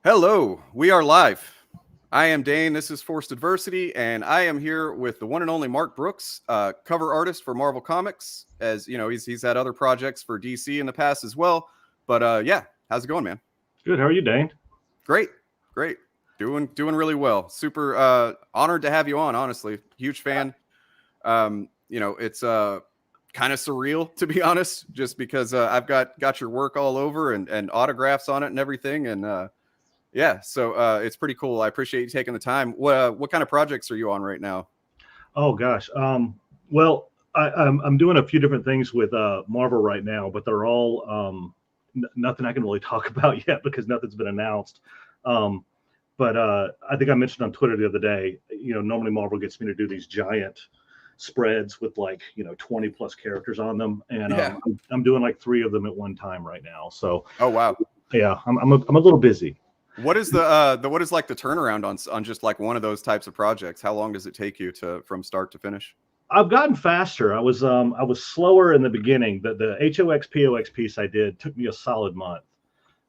Hello, we are live. I am Dane. This is Forced Adversity, and I am here with the one and only Mark Brooks, cover artist for Marvel Comics. As you know, he's had other projects for DC in the past as well. But yeah, how's it going, man? Good. How are you, Dane? Great, great, doing really well. Super honored to have you on. Honestly, huge fan. It's kind of surreal to be honest, just because I've got your work all over and autographs on it and everything, and yeah, so it's pretty cool. I appreciate you taking the time. What kind of projects are you on right now? Oh gosh. Well, I'm doing a few different things with Marvel right now, but they're all nothing I can really talk about yet because nothing's been announced. Um, but I think I mentioned on Twitter the other day. Normally Marvel gets me to do these giant spreads with 20 plus characters on them, and Yeah. I'm doing like three of them at one time right now. So Oh wow. yeah, I'm a little busy. What is the what is like the turnaround on just like one of those types of projects? How long does it take you to from start to finish? I've gotten faster. I was slower in the beginning. The HOX piece I did took me a solid month.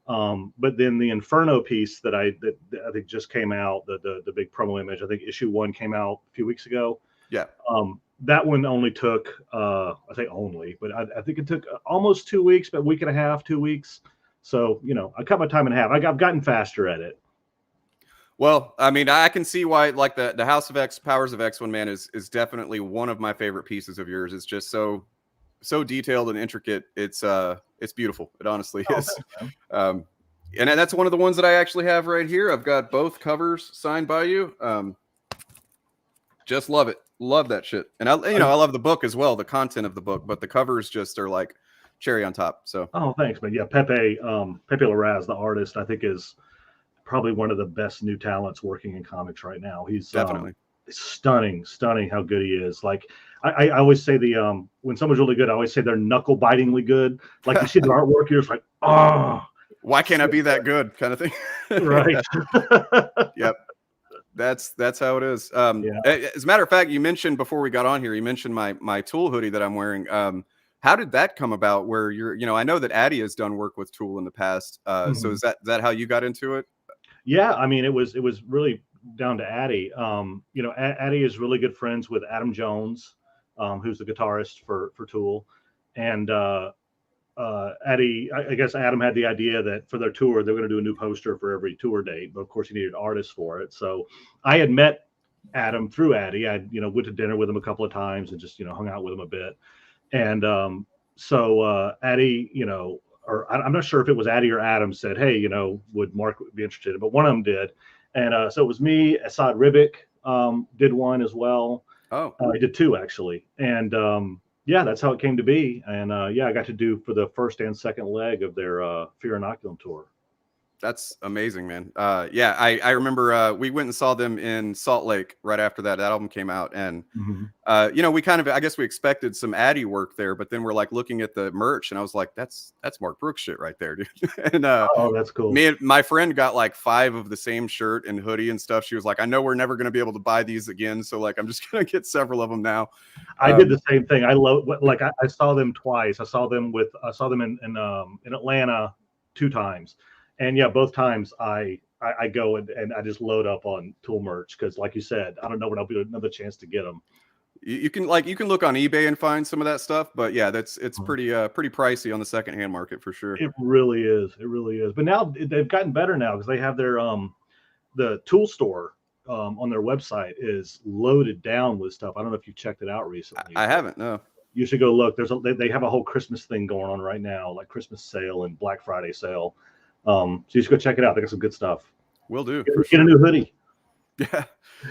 But then the Inferno piece that I think just came out, the big promo image, I think issue one came out a few weeks ago. Yeah. That one only took I say only, but I think it took almost 2 weeks, but a week and a half, 2 weeks. So I cut my time in half. I've gotten faster at it. Well, I mean, I can see why like the House of X, Powers of X One Man is definitely one of my favorite pieces of yours. It's just so detailed and intricate. It's beautiful. It honestly Oh, is. thanks, man. And that's one of the ones that I actually have right here. I've got both covers signed by you. Just love it. Love that shit. And I love the book as well, the content of the book, but the covers just are like cherry on top. So Oh, thanks, man. Yeah, Pepe Larraz, the artist, I think is probably one of the best new talents working in comics right now. He's definitely. stunning how good he is. Like I always say when someone's really good, I always say they're knuckle bitingly good. Like you see their artwork, you're just like, oh, Why can't I be that good kind of thing? right. Yep. That's how it is. Yeah. As a matter of fact, you mentioned before we got on here, you mentioned my Tool hoodie that I'm wearing. How did that come about? Where I know that Addie has done work with Tool in the past. So Mhm. is that how you got into it? Yeah, I mean, it was really down to Addie. Addie is really good friends with Adam Jones, who's the guitarist for Tool, and Addie. I guess Adam had the idea that for their tour they're going to do a new poster for every tour date, but of course he needed artists for it. So I had met Adam through Addie. I went to dinner with him a couple of times and just hung out with him a bit, and so Addie, or I'm not sure if it was Addie or Adam said, hey, would Mark be interested? But one of them did. And so it was me, Assad Ribic did one as well. Oh, I did two actually. And yeah, that's how it came to be. And yeah, I got to do for the first and second leg of their Fear Inoculum tour. that's amazing, man. Yeah, I remember we went and saw them in Salt Lake right after that album came out, and Mm-hmm. we kind of, I guess we expected some Addy work there, but then we're like looking at the merch, and I was like, that's Mark Brooks shit right there, dude. And Oh, that's cool. me and my friend got like 5 of the same shirt and hoodie and stuff. She was like, I know we're never going to be able to buy these again, so like I'm just gonna get several of them now. I did the same thing. I love like I saw them twice. I saw them in Atlanta 2 times, and yeah, both times I go and I just load up on Tool merch because, like you said, I don't know when I'll be another chance to get them. You can look on eBay and find some of that stuff, but yeah, it's pretty pricey on the secondhand market for sure. It really is. It really is. But now they've gotten better now because they have their the Tool store on their website is loaded down with stuff. I don't know if you checked it out recently. I haven't, no. You should go look. They have a whole Christmas thing going on right now, like Christmas sale and Black Friday sale. So you should go check it out. They got some good stuff. Will do. Get a new hoodie. Yeah,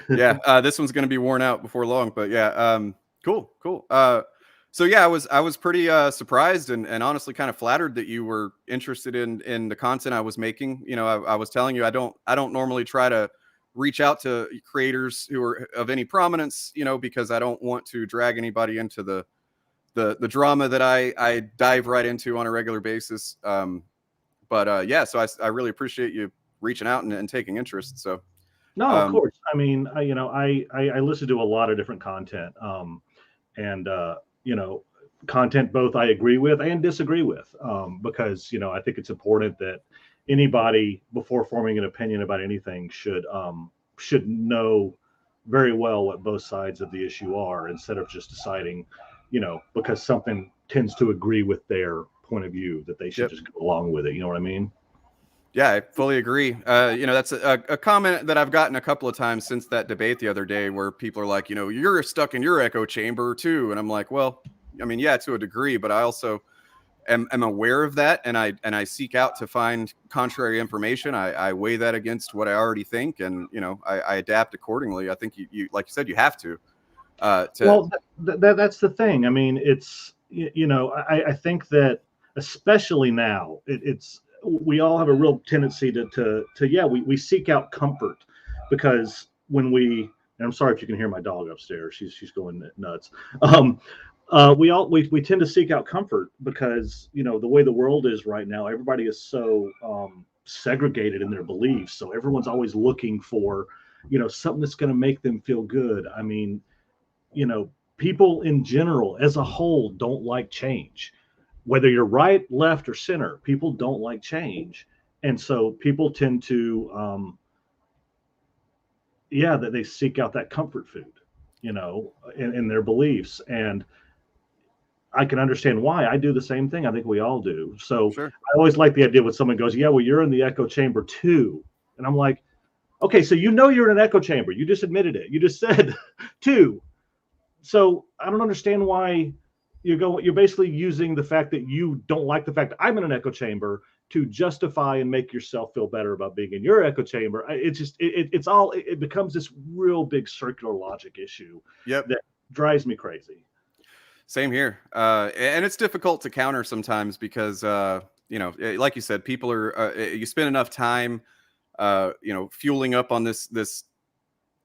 yeah. This one's gonna be worn out before long, but yeah. Cool. So yeah, I was pretty surprised and honestly kind of flattered that you were interested in the content I was making. I was telling you I don't normally try to reach out to creators who are of any prominence, because I don't want to drag anybody into the drama that I dive right into on a regular basis. But yeah, so I really appreciate you reaching out and taking interest. So No, of course. I mean, I listen to a lot of different content, and content both I agree with and disagree with, because I think it's important that anybody before forming an opinion about anything should know very well what both sides of the issue are, instead of just deciding, because something tends to agree with their point of view, that they should Yep. just go along with it. You know what I mean? Yeah, I fully agree. That's a comment that I've gotten a couple of times since that debate the other day, where people are like, you're stuck in your echo chamber too, and I'm like, well, I mean, yeah, to a degree, but I also am aware of that, and I seek out to find contrary information. I weigh that against what I already think, and I adapt accordingly. I think you like you said, you have to. Well, that's the thing. I mean, it's I think that especially now, it's we all have a real tendency to yeah, we seek out comfort, because when we, and I'm sorry if you can hear my dog upstairs, she's going nuts. We tend to seek out comfort because the way the world is right now, everybody is so segregated in their beliefs, so everyone's always looking for something that's going to make them feel good. I mean, people in general, as a whole, don't like change. Whether you're right, left, or center, people don't like change, and so people tend to, that they seek out that comfort food, in their beliefs, and I can understand why. I do the same thing. I think we all do. So Sure. I always like the idea when someone goes, "Yeah, well, you're in the echo chamber too," and I'm like, "Okay, so you're in an echo chamber. You just admitted it. You just said two. So I don't understand why you're basically using the fact that you don't like the fact that I'm in an echo chamber to justify and make yourself feel better about being in your echo chamber. It's just it becomes this real big circular logic issue. Yep. That drives me crazy. Same here. And it's difficult to counter sometimes because like you said, people are you spend enough time fueling up on this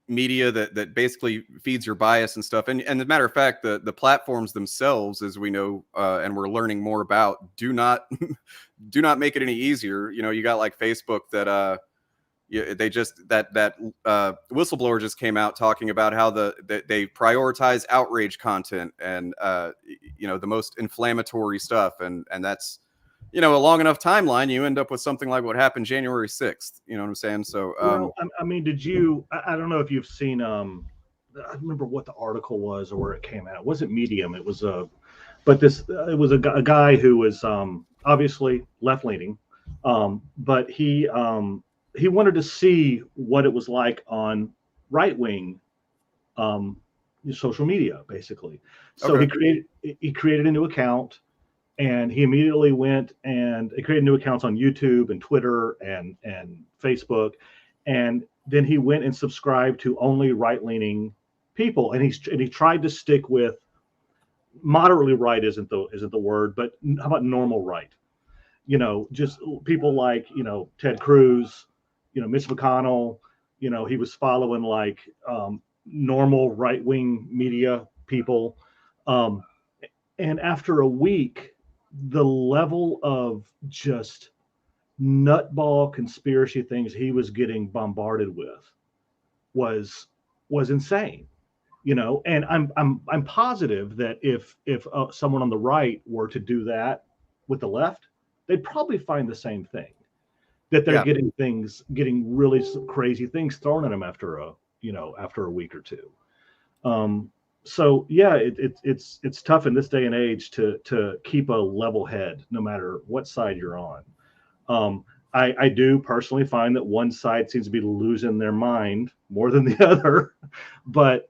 media that basically feeds your bias and stuff. And as a matter of fact, the platforms themselves, as we know, and we're learning more about, do not do not make it any easier. You got like Facebook that they just that whistleblower just came out talking about how they prioritize outrage content and the most inflammatory stuff, and that's a long enough timeline, you end up with something like what happened January 6th. You know what I'm saying? So Well, I mean, did you? I don't know if you've seen. I don't remember what the article was or where it came out. It wasn't Medium. It was but it was a guy who was obviously left leaning, but he wanted to see what it was like on right wing social media, basically. So okay. he created a new account, and he immediately went and he created new accounts on YouTube and Twitter and Facebook, and then he went and subscribed to only right leaning people, and he tried to stick with moderately right isn't the word, but how about normal right? Just people like Ted Cruz, Mitch McConnell. He was following like normal right wing media people, um, and after a week, the level of just nutball conspiracy things he was getting bombarded with was insane. And I'm positive that if someone on the right were to do that with the left, they'd probably find the same thing, that they're Yeah. getting really crazy things thrown at them after a week or two. So yeah, it's tough in this day and age to keep a level head no matter what side you're on. I do personally find that one side seems to be losing their mind more than the other, but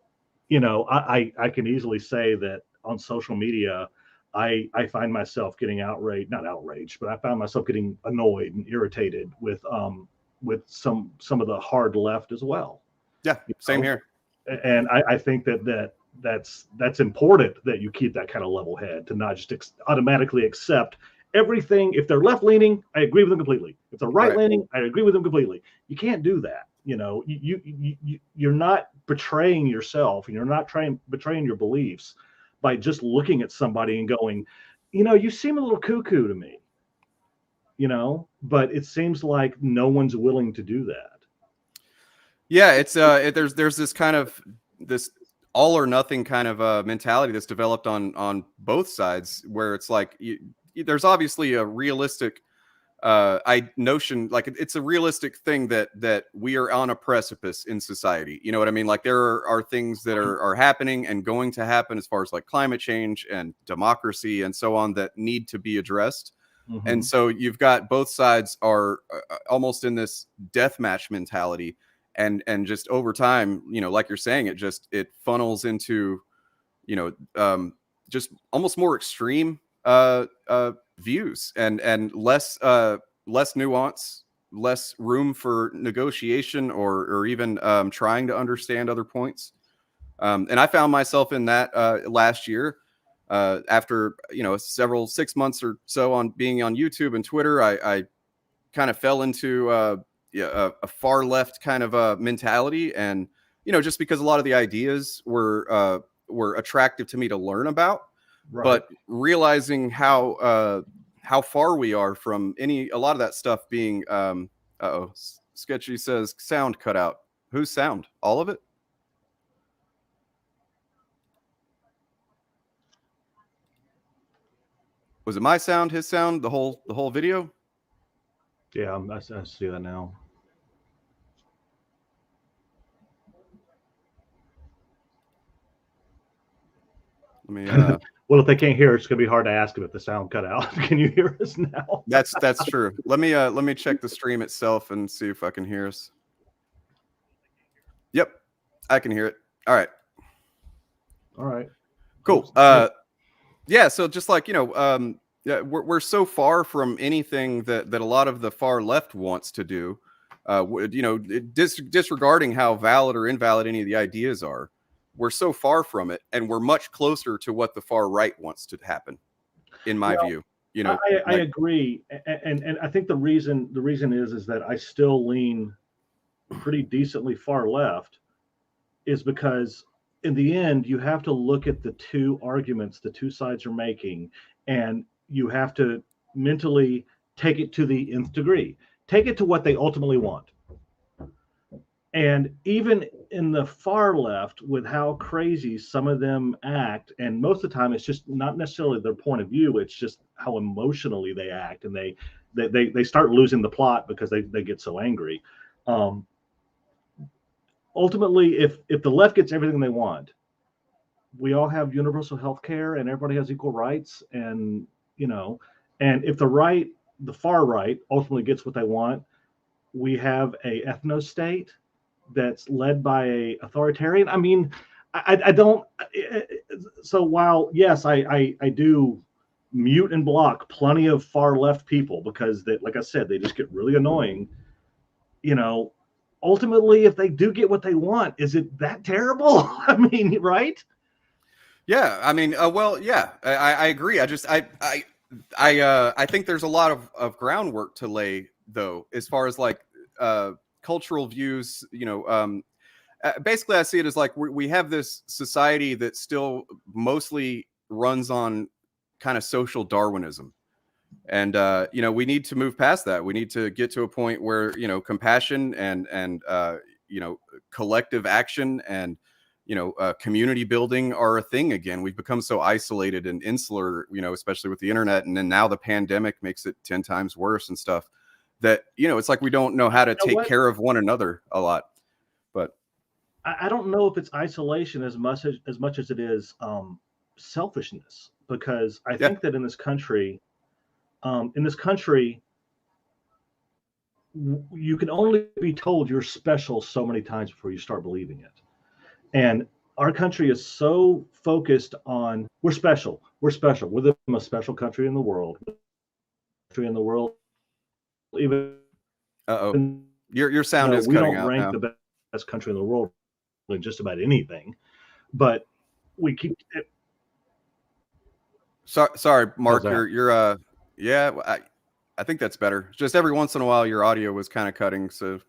I can easily say that on social media, I find myself getting not outraged, but I found myself getting annoyed and irritated with some of the hard left as well. Yeah. Same here. And I think that's important, that you keep that kind of level head, to not just automatically accept everything. If they're left leaning, I agree with them completely. If they're right leaning, I agree with them completely. You can't do that. You're not betraying yourself, and you're not betraying your beliefs by just looking at somebody and going, you seem a little cuckoo to me, but it seems like no one's willing to do that. Yeah, it's there's this kind of this all or nothing kind of mentality that's developed on both sides, where it's like there's obviously a realistic notion, like it's a realistic thing that we are on a precipice in society. You know what I mean? Like there are things that are happening and going to happen as far as like climate change and democracy and so on that need to be addressed. Mm-hmm. And so you've got both sides are almost in this death match mentality, and just over time, you know, like you're saying, it funnels into, you know, just almost more extreme views and less nuance, less room for negotiation or even trying to understand other points. And I found myself in that last year. After, you know, 6 months or so on being on YouTube and Twitter, I kind of fell into a far left kind of mentality, and you know, just because a lot of the ideas were attractive to me to learn about, Right. but realizing how far we are from a lot of that stuff being Sketchy says sound cut out. Whose sound? All of it? Was it my sound, his sound, the whole video? Yeah, I see that now. Let me well, if they can't hear, it's gonna be hard to ask them if the sound cut out. Can you hear us now? That's true. Let me check the stream itself and see if I can hear us. Yep, I can hear it. All right. All right. Cool. Yeah, so just like, you know, yeah, we're so far from anything that a lot of the far left wants to do, you know, disregarding how valid or invalid any of the ideas are. We're so far from it, and we're much closer to what the far right wants to happen, in my view. You know, I agree, and I think the reason is that I still lean pretty decently far left, is because in the end you have to look at the two arguments the two sides are making, and you have to mentally take it to the nth degree, take it to what they ultimately want. And even in the far left, with how crazy some of them act, and most of the time it's just not necessarily their point of view, it's just how emotionally they act, and they start losing the plot because they get so angry. Ultimately, if the left gets everything they want, we all have universal health care and everybody has equal rights, and you know, and if the far right ultimately gets what they want, we have a ethno state that's led by a authoritarian. I mean, I don't. So while yes, I do mute and block plenty of far left people because they, like I said, they just get really annoying. You know, ultimately, if they do get what they want, is it that terrible? I mean, right? Yeah, I mean, well, yeah, I agree. I think there's a lot of groundwork to lay, though, as far as like cultural views. You know, basically, I see it as like we have this society that still mostly runs on kind of social Darwinism, and you know, we need to move past that. We need to get to a point where, you know, compassion and you know, collective action and, you know, community building are a thing again. We've become so isolated and insular, you know, especially with the internet, and then now the pandemic makes it 10 times worse and stuff, that, you know, it's like we don't know how to take care of one another a lot. But I don't know if it's isolation as much as it is selfishness, because I think that in this country, you can only be told you're special so many times before you start believing it. And our country is so focused on we're special. We're the most special country in the world. Even your sound is cutting out. We don't rank the best country in the world in just about anything, but we keep. Sorry, Mark. You're yeah. I think that's better. Just every once in a while, your audio was kind of cutting. So.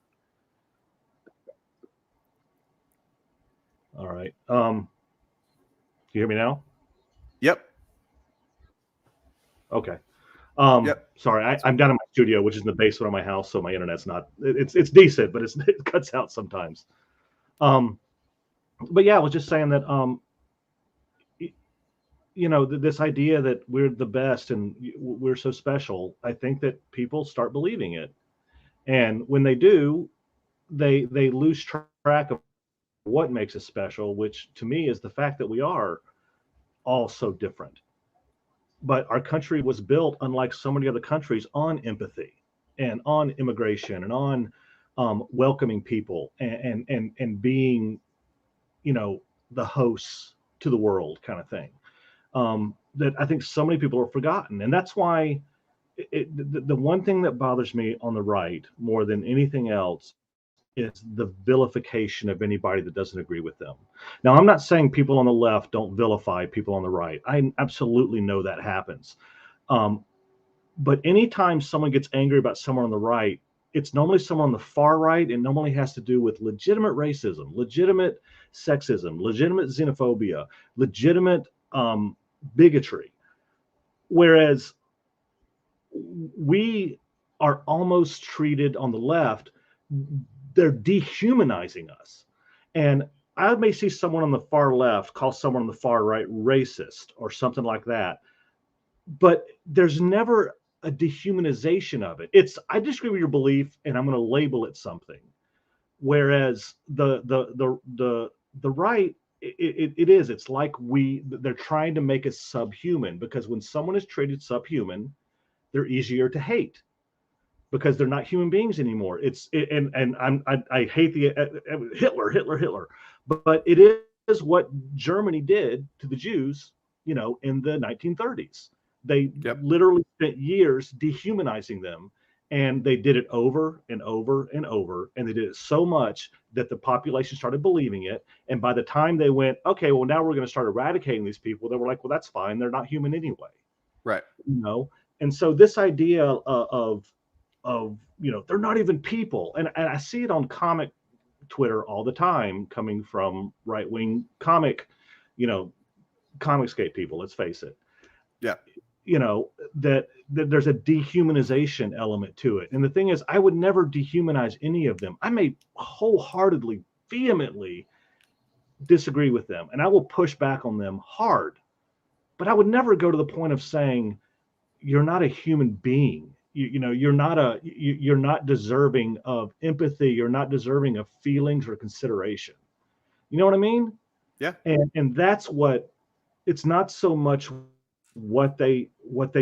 All right. You hear me now? Yep. Okay. Yep. Sorry, I'm down in my studio, which is in the basement of my house, so my internet's not. It's decent, but it cuts out sometimes. But yeah, I was just saying that this idea that we're the best and we're so special, I think that people start believing it. And when they do, they lose track of what makes us special, which to me is the fact that we are all so different. But our country was built, unlike so many other countries, on empathy and on immigration and on welcoming people and being, the hosts to the world kind of thing. That I think so many people are forgotten, and that's why the one thing that bothers me on the right more than anything else is the vilification of anybody that doesn't agree with them. Now, I'm not saying people on the left don't vilify people on the right. I absolutely know that happens. Um, but anytime someone gets angry about someone on the right, it's normally someone on the far right. It normally has to do with legitimate racism, legitimate sexism, legitimate xenophobia, legitimate bigotry. Whereas we are almost treated on the left, they're dehumanizing us. And I may see someone on the far left call someone on the far right racist or something like that, but there's never a dehumanization of it. It's, I disagree with your belief and I'm going to label it something. Whereas the right, it's like they're trying to make us subhuman, because when someone is treated subhuman, they're easier to hate because they're not human beings anymore. I hate the Hitler, but it is what Germany did to the Jews, in the 1930s. They literally spent years dehumanizing them, and they did it over and over and over, and they did it so much that the population started believing it. And by the time they went, okay, well, now we're going to start eradicating these people, they were like, well, that's fine, they're not human anyway. Right. And so this idea of they're not even people, and I see it on comic Twitter all the time, coming from right-wing comicscape people, let's face it. Yeah. That there's a dehumanization element to it. And the thing is, I would never dehumanize any of them. I may wholeheartedly, vehemently disagree with them, and I will push back on them hard, but I would never go to the point of saying, you're not a human being. You're not deserving of empathy. You're not deserving of feelings or consideration. You know what I mean? Yeah. And that's what, it's not so much what they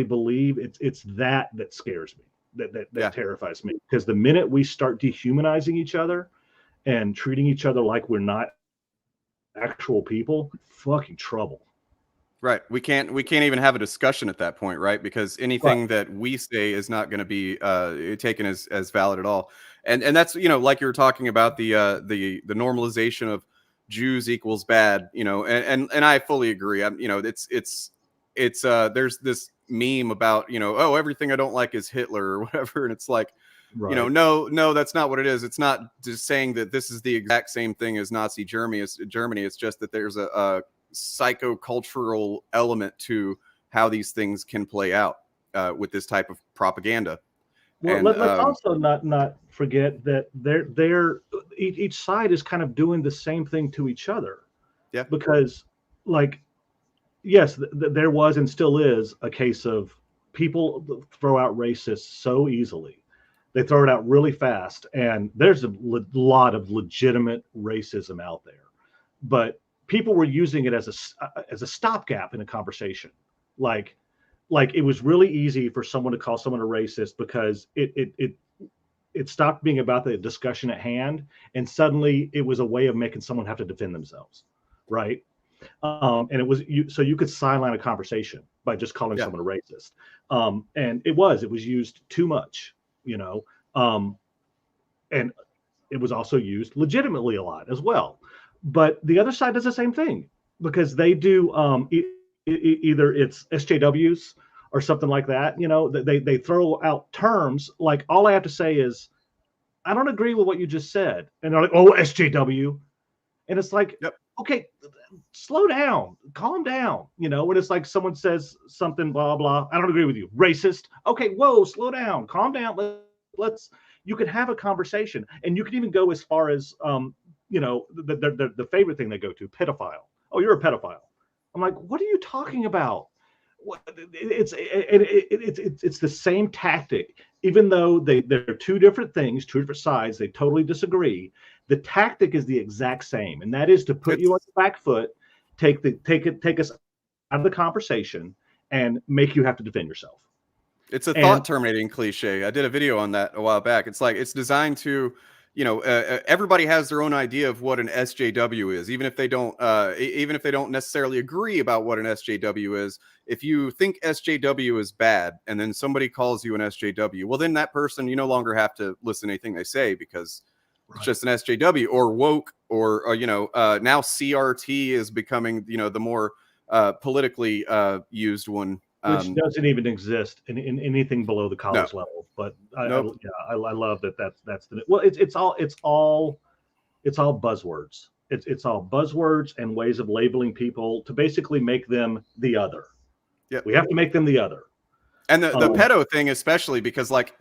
believe. It's that scares me, that terrifies me. Because the minute we start dehumanizing each other and treating each other like we're not actual people, fucking trouble. Right. We can't even have a discussion at that point, right? Because anything that we say is not going to be taken as valid at all. And that's, like you were talking about the normalization of Jews equals bad, and I fully agree. It's there's this meme about, oh, everything I don't like is Hitler or whatever, and it's like, no, that's not what it is. It's not just saying that this is the exact same thing as Nazi Germany. It's just that there's a psychocultural element to how these things can play out with this type of propaganda. Well, and, let's also not forget that each side is kind of doing the same thing to each other. Yeah. Because, yes, there was and still is a case of people throw out racists so easily. They throw it out really fast, and there's a lot of legitimate racism out there. But people were using it as a stopgap in a conversation. Like it was really easy for someone to call someone a racist because it stopped being about the discussion at hand, and suddenly it was a way of making someone have to defend themselves, right? And it was so you could sideline a conversation by just calling someone a racist. And it was used too much, and it was also used legitimately a lot as well. But the other side does the same thing, because they do either it's SJWs or something like that. They throw out terms like, all I have to say is, I don't agree with what you just said, and they're like, oh, SJW, and it's like, okay, slow down, calm down. When it's like someone says something, blah blah, I don't agree with you, racist. Okay, whoa, slow down, calm down. Let's you can have a conversation, and you can even go as far as the favorite thing they go to, pedophile. Oh, you're a pedophile. I'm like, what are you talking about? It's the same tactic, even though they're two different things, two different sides. They totally disagree. The tactic is the exact same, and that is to put you on It's the back foot, take us out of the conversation, and make you have to defend yourself. It's a And thought terminating cliche. I did a video on that a while back. It's like it's designed to, everybody has their own idea of what an SJW is, even if they don't, even if they don't necessarily agree about what an SJW is. If you think SJW is bad, and then somebody calls you an SJW, well, then that person you no longer have to listen to anything they say because it's just an SJW or woke or now CRT is becoming the more politically used one. which doesn't even exist in anything below the No, college level. But nope. I love that. That's the well. It's all buzzwords. It's all buzzwords and ways of labeling people to basically make them the other. Yep. We have to make them the other. And the pedo thing, especially because like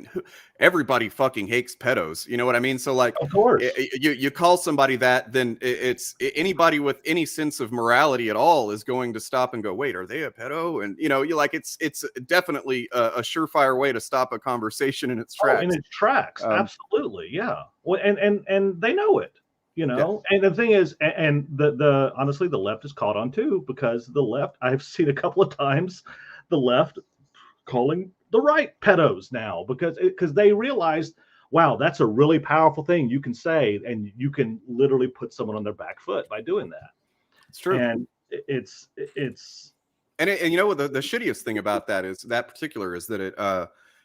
everybody fucking hates pedos. You know what I mean? So like, Of course, you call somebody that, then it's anybody with any sense of morality at all is going to stop and go, wait, are they a pedo? And you like it's definitely a surefire way to stop a conversation in its tracks. in its tracks, absolutely, yeah. Well, and they know it. And the thing is, and the honestly, the left is caught on too, because the left, I've seen a couple of times, the left calling the right pedos now because they realized, wow, that's a really powerful thing you can say, and you can literally put someone on their back foot by doing that. It's true. And and you know what the shittiest thing about that is that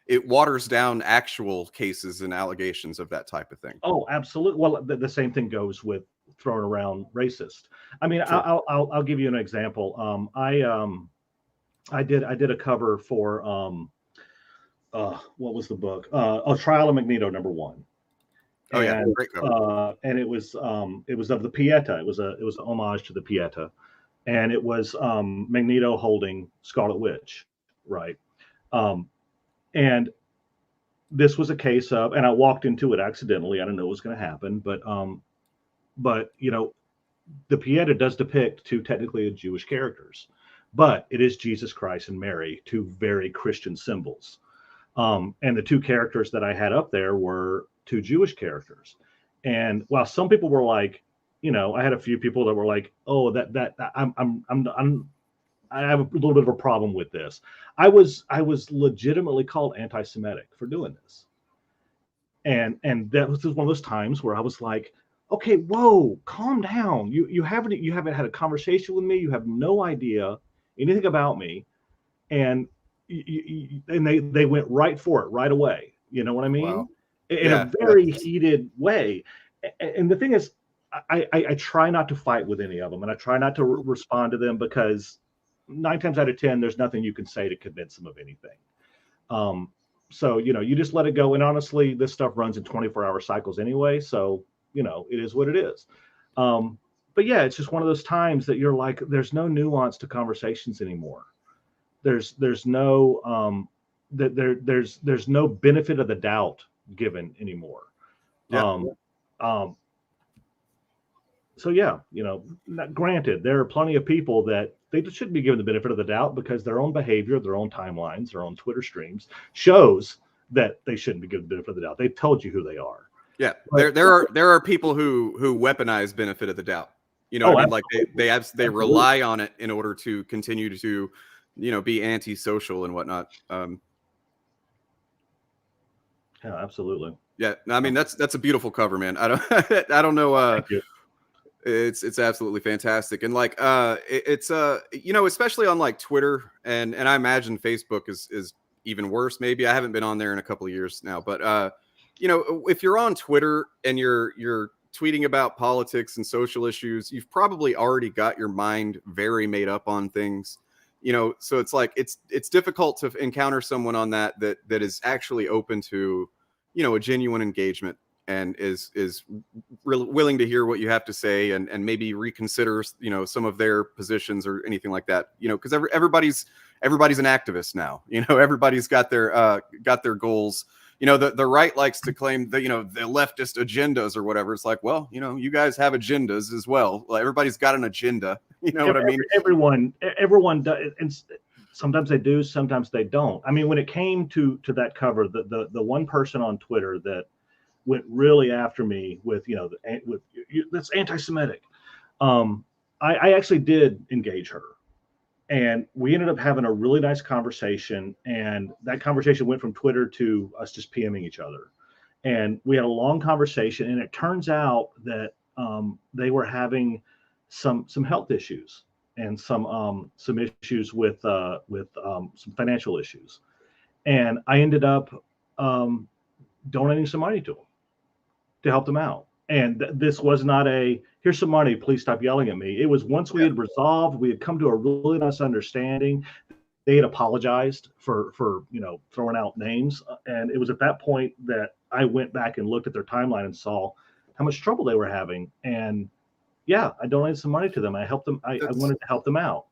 it waters down actual cases and allegations of that type of thing. Oh, absolutely. Well, the same thing goes with throwing around racist. I mean, Sure. I'll give you an example. I did a cover for what was the book? A Trial of Magneto #1. Oh yeah, great cover. And it was of the Pieta. It was an homage to the Pieta, and it was Magneto holding Scarlet Witch, right? And this was a case of, and I walked into it accidentally. I didn't know what was going to happen, but the Pieta does depict two technically Jewish characters, but it is Jesus Christ and Mary, two very Christian symbols. And the two characters that I had up there were two Jewish characters. And while some people were like, I had a few people that were like, oh, I have a little bit of a problem with this. I was legitimately called anti-Semitic for doing this. And that was one of those times where I was like, okay, whoa, calm down. You haven't had a conversation with me. You have no idea anything about me. And they went right for it right away. You know what I mean? Wow. In a very heated way. And the thing is, I try not to fight with any of them, and I try not to respond to them, because 9 times out of 10, there's nothing you can say to convince them of anything. So, you just let it go. And honestly, this stuff runs in 24-hour cycles anyway. So, it is what it is. But yeah, it's just one of those times that you're like, there's no nuance to conversations anymore. There's no there's no benefit of the doubt given anymore. Yeah. So yeah, granted, there are plenty of people that they just shouldn't be given the benefit of the doubt, because their own behavior, their own timelines, their own Twitter streams shows that they shouldn't be given the benefit of the doubt. They've told you who they are. Yeah, there are people who weaponize benefit of the doubt. You know what I mean? Like they rely on it in order to continue to, be antisocial and whatnot. Yeah, absolutely. Yeah, I mean that's a beautiful cover, man. I don't know. It's absolutely fantastic, and like it's especially on like Twitter and I imagine Facebook is even worse. Maybe I haven't been on there in a couple of years now, but if you're on Twitter and you're tweeting about politics and social issues, you've probably already got your mind very made up on things. So it's like it's difficult to encounter someone on that is actually open to a genuine engagement and is really willing to hear what you have to say and maybe reconsider some of their positions or anything like that, because everybody's an activist now. Everybody's got their goals the right likes to claim that, the leftist agendas or whatever. It's like, well, you guys have agendas as well. Like, everybody's got an agenda. You know what I mean? Everyone does, and sometimes they do, sometimes they don't. I mean, when it came to that cover, the one person on Twitter that went really after me with, that's anti-Semitic. I actually did engage her, and we ended up having a really nice conversation. And that conversation went from Twitter to us just PMing each other. And we had a long conversation, and it turns out that they were having some health issues and some issues with some financial issues. And I ended up donating some money to them to help them out. And this was not a, here's some money, please stop yelling at me. It was, once we had resolved, we had come to a really nice understanding. They had apologized for throwing out names. And it was at that point that I went back and looked at their timeline and saw how much trouble they were having. And yeah, I donated some money to them. I helped them. I wanted to help them out.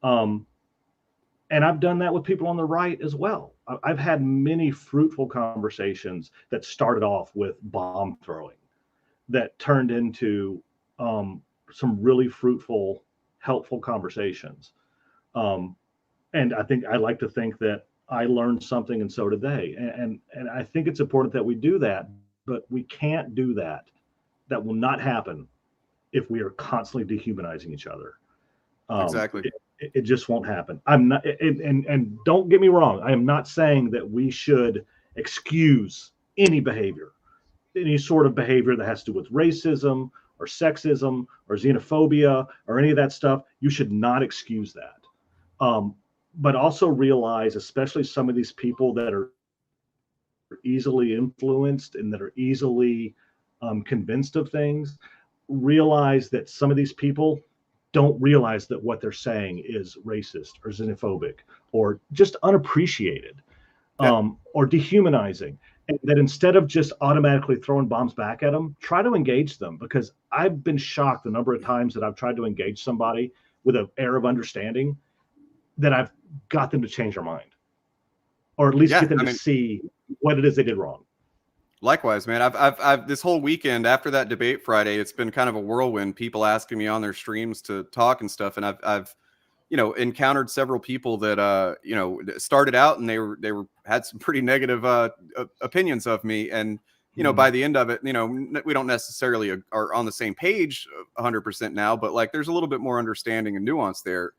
And I've done that with people on the right as well. I've had many fruitful conversations that started off with bomb throwing that turned into some really fruitful, helpful conversations. And I like to think that I learned something, and so did they. And I think it's important that we do that, but we can't do that. That will not happen if we are constantly dehumanizing each other. Exactly. It just won't happen. I'm not, and don't get me wrong, I am not saying that we should excuse any behavior, any sort of behavior that has to do with racism or sexism or xenophobia or any of that stuff. You should not excuse that. But also realize, especially some of these people that are easily influenced and that are easily convinced of things, realize that some of these people don't realize that what they're saying is racist or xenophobic or just unappreciated, or dehumanizing. And that instead of just automatically throwing bombs back at them, try to engage them. Because I've been shocked the number of times that I've tried to engage somebody with an air of understanding that I've got them to change their mind, or at least get them to see what it is they did wrong. Likewise, man. I've this whole weekend after that debate Friday, it's been kind of a whirlwind. People asking me on their streams to talk and stuff, and I've encountered several people that started out and they had some pretty negative opinions of me, and by the end of it, we don't necessarily are on the same page 100% now, but like there's a little bit more understanding and nuance there.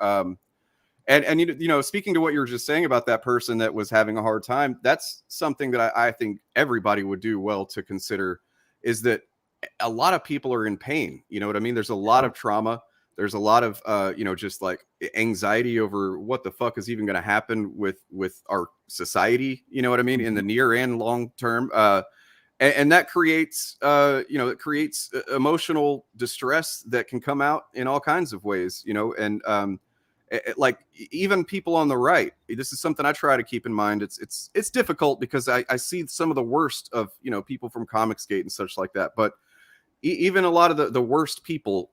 And speaking to what you were just saying about that person that was having a hard time, that's something that I think everybody would do well to consider, is that a lot of people are in pain. You know what I mean? There's a lot of trauma. There's a lot of, just like anxiety over what the fuck is even going to happen with our society. You know what I mean? In the near and long term. And that creates, it creates emotional distress that can come out in all kinds of ways, and, like even people on the right, this is something I try to keep in mind. It's difficult because I see some of the worst of, people from Comicsgate and such like that. But even a lot of the worst people,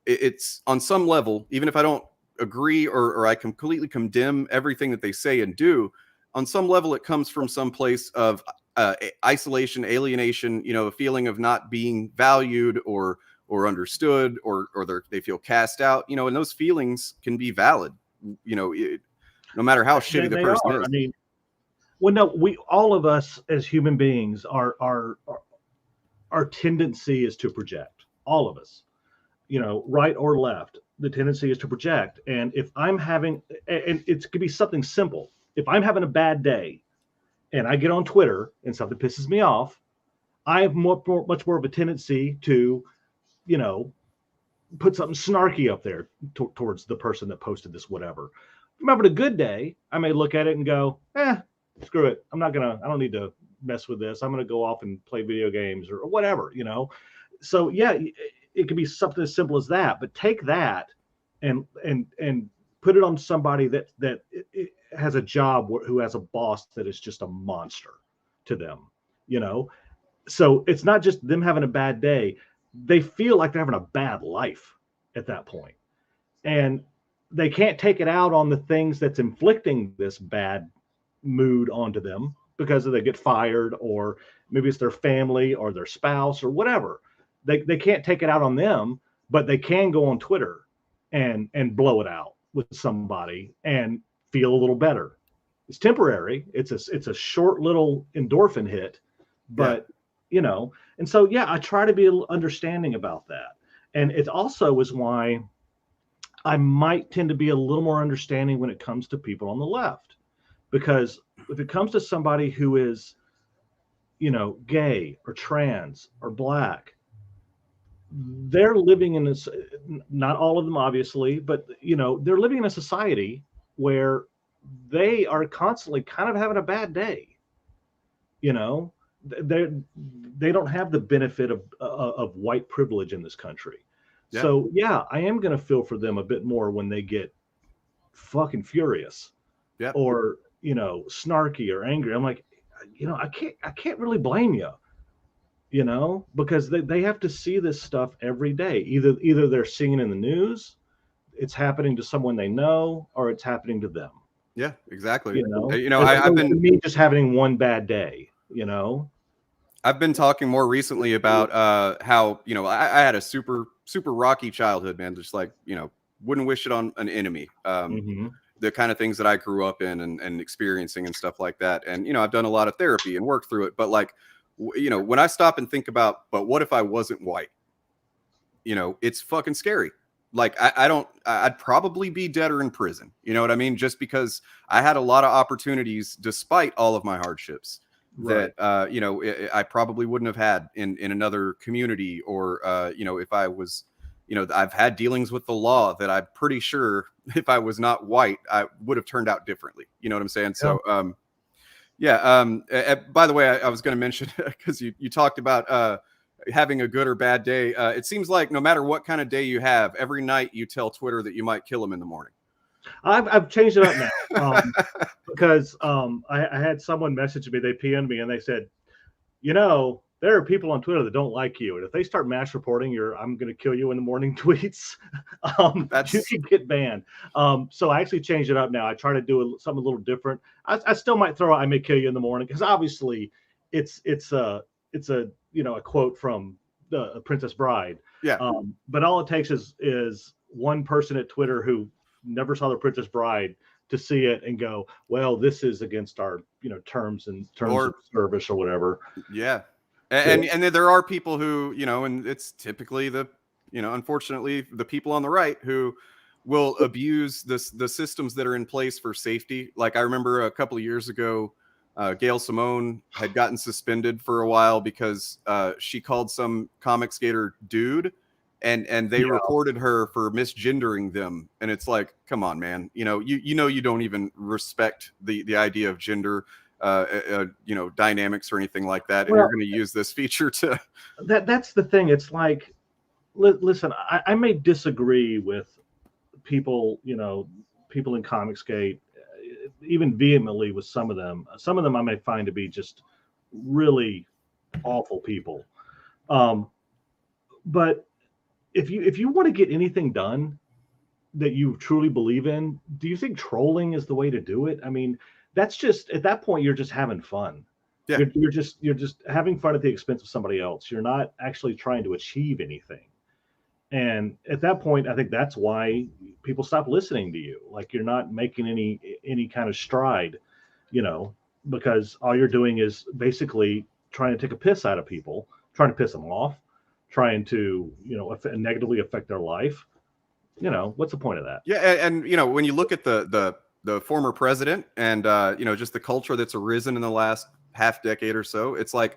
it's on some level, even if I don't agree or I completely condemn everything that they say and do, on some level, it comes from some place of isolation, alienation, a feeling of not being valued or understood, or they feel cast out, and those feelings can be valid, no matter how shitty the person is. I mean, well, no, all of us as human beings our tendency is to project. All of us, right or left, the tendency is to project. And if I'm having, and it could be something simple. If I'm having a bad day and I get on Twitter and something pisses me off, I have much more of a tendency to put something snarky up there towards the person that posted this, whatever. If I'm having a good day, I may look at it and go, screw it. I don't need to mess with this. I'm going to go off and play video games or whatever, So yeah, it could be something as simple as that, but take that and put it on somebody that has a job who has a boss that is just a monster to them, So it's not just them having a bad day. They feel like they're having a bad life at that point. And they can't take it out on the things that's inflicting this bad mood onto them, because they get fired, or maybe it's their family or their spouse or whatever. They can't take it out on them, but they can go on Twitter and blow it out with somebody and feel a little better. It's temporary. It's a short little endorphin hit, but you know, and so yeah, I try to be understanding about that. And it also is why I might tend to be a little more understanding when it comes to people on the left, because if it comes to somebody who is, you know, gay or trans or black, they're living in this, not all of them obviously, but you know, they're living in a society where they are constantly kind of having a bad day. You know, they don't have the benefit of white privilege in this country. Yeah. So yeah, I am going to feel for them a bit more when they get fucking furious, Yeah. or you know, snarky or angry. I'm like, you know, I can't really blame you, you know, because they have to see this stuff every day. Either they're seeing it in the news, it's happening to someone they know, or it's happening to them. Yeah, exactly. You know, I've been me just having one bad day, you know. I've been talking more recently about how, you know, I had a super rocky childhood, man. Just like, you know, wouldn't wish it on an enemy. The kind of things that I grew up in and experiencing and stuff like that. And, you know, I've done a lot of therapy and worked through it. But like, you know, when I stop and think about, but what if I wasn't white? You know, it's fucking scary. Like, I'd probably be dead or in prison. You know what I mean? Just because I had a lot of opportunities despite all of my hardships. Right. That you know, I probably wouldn't have had in another community, or you know, if I was, you know, I've had dealings with the law that I'm pretty sure if I was not white, I would have turned out differently. You know what I'm saying? So by the way, I was going to mention, because you talked about having a good or bad day. It seems like no matter what kind of day you have, every night you tell Twitter that you might kill him in the morning. I've changed it up now, because I had someone message me, they PM'd me, and they said, you know, there are people on Twitter that don't like you, and if they start mass reporting your "I'm going to kill you in the morning" tweets, you can get banned. So I actually changed it up now. I try to do something a little different. I still might throw "I may kill you in the morning" because obviously it's a you know, a quote from the Princess Bride. Yeah. But all it takes is one person at Twitter who never saw the Princess Bride to see it and go, well, this is against our, you know, terms of service or whatever. Yeah. And then there are people who, you know, and it's typically the, you know, unfortunately the people on the right who will abuse the systems that are in place for safety. Like I remember a couple of years ago, Gail Simone had gotten suspended for a while because she called some comic skater dude, and they reported her for misgendering them. And it's like, come on, man. You know, you don't even respect the idea of gender, you know, dynamics or anything like that. And you're going to use this feature to that's the thing. It's like, listen, I may disagree with people, you know, people in Comicsgate, even vehemently with some of them. Some of them I may find to be just really awful people. But if you want to get anything done that you truly believe in, do you think trolling is the way to do it? I mean, that's just, at that point, you're just having fun. Yeah. You're just having fun at the expense of somebody else. You're not actually trying to achieve anything. And at that point, I think that's why people stop listening to you. Like, you're not making any kind of stride, you know, because all you're doing is basically trying to take a piss out of people, trying to piss them off, trying to, you know, negatively affect their life. You know, what's the point of that? Yeah. And you know, when you look at the former president and, you know, just the culture that's arisen in the last half decade or so, it's like,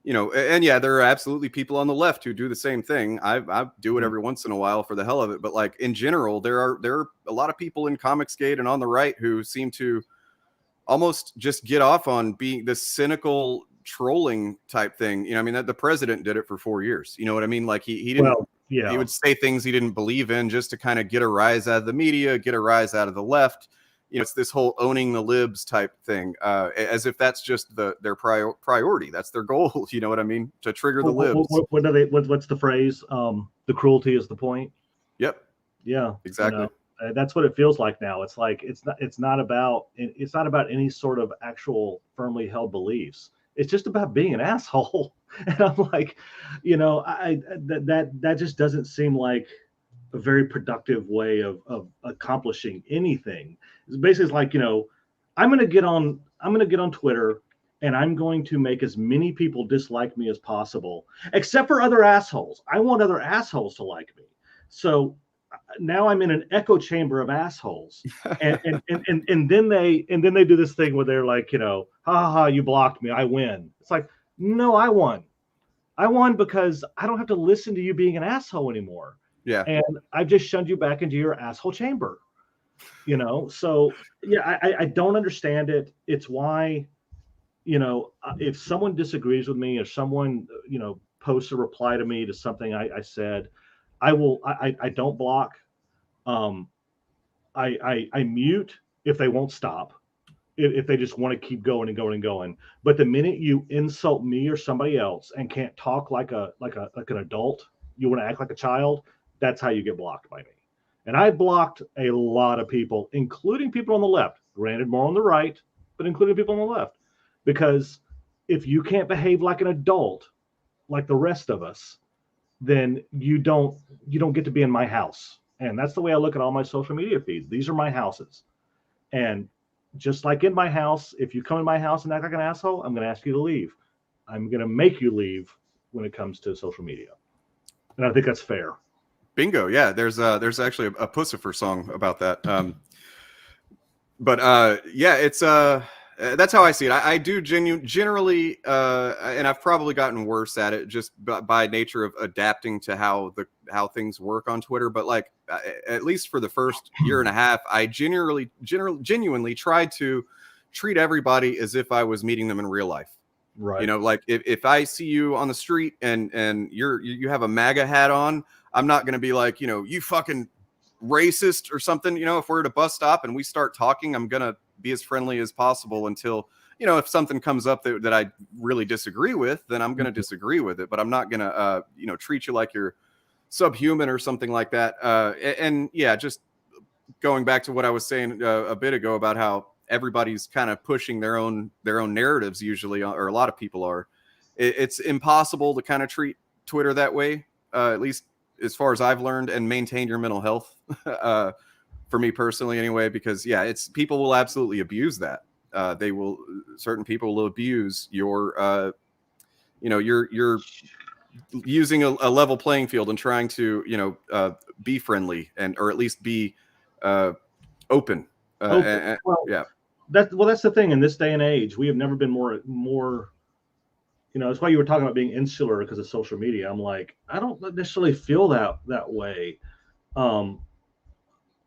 you know, and yeah, there are absolutely people on the left who do the same thing. I do it every once in a while for the hell of it. But like in general, there are a lot of people in Comicsgate and on the right who seem to almost just get off on being this cynical trolling type thing. You know, I mean, that the president did it for 4 years. You know what I mean? Like he didn't. Well, yeah. He would say things he didn't believe in just to kind of get a rise out of the media, get a rise out of the left. You know, it's this whole owning the libs type thing, as if that's just their priority. That's their goal. You know what I mean? To trigger the libs. What's the phrase? The cruelty is the point. Yep. Yeah. Exactly. You know, That's what it feels like now. It's like it's not about any sort of actual firmly held beliefs. It's just about being an asshole. And I'm like, that just doesn't seem like a very productive way of accomplishing anything. It's basically like, I'm gonna get on Twitter and I'm going to make as many people dislike me as possible, except for other assholes. I want other assholes to like me. So now I'm in an echo chamber of assholes. And then they do this thing where they're like, ha ha ha, you blocked me, I win. It's like, no, I won. I won because I don't have to listen to you being an asshole anymore. Yeah. And I've just shunned you back into your asshole chamber. So yeah, I don't understand it. It's why, if someone disagrees with me, or someone, posts a reply to me to something I said, I don't block. I mute if they won't stop, if they just want to keep going and going and going. But the minute you insult me or somebody else and can't talk like an adult, you want to act like a child, that's how you get blocked by me. And I blocked a lot of people, including people on the left, granted more on the right, but including people on the left. Because if you can't behave like an adult, like the rest of us, then you don't get to be in my house. And that's the way I look at all my social media feeds. These are my houses. And just like in my house, if you come in my house and act like an asshole, I'm going to ask you to leave. I'm going to make you leave when it comes to social media. And I think that's fair. Bingo. Yeah. There's actually a Pussifer song about that. Yeah, it's that's how I see it. I do generally, and I've probably gotten worse at it just by nature of adapting to how things work on Twitter. But like, at least for the first year and a half, I genuinely tried to treat everybody as if I was meeting them in real life. Right. Like if I see you on the street and you have a MAGA hat on, I'm not going to be like, you fucking racist or something. If we're at a bus stop and we start talking, I'm going to be as friendly as possible until, if something comes up that I really disagree with, then I'm going to disagree with it. But I'm not going to, treat you like you're subhuman or something like that. And yeah, just going back to what I was saying a bit ago about how everybody's kind of pushing their own narratives usually, or a lot of people are. It's impossible to kind of treat Twitter that way, at least as far as I've learned, and maintain your mental health. For me personally, anyway, because yeah, people will absolutely abuse that. Certain people will abuse your, you're using a level playing field and trying to, be friendly or at least be open. Yeah. That's the thing in this day and age. We have never been more. That's why you were talking about being insular because of social media. I'm like, I don't necessarily feel that way.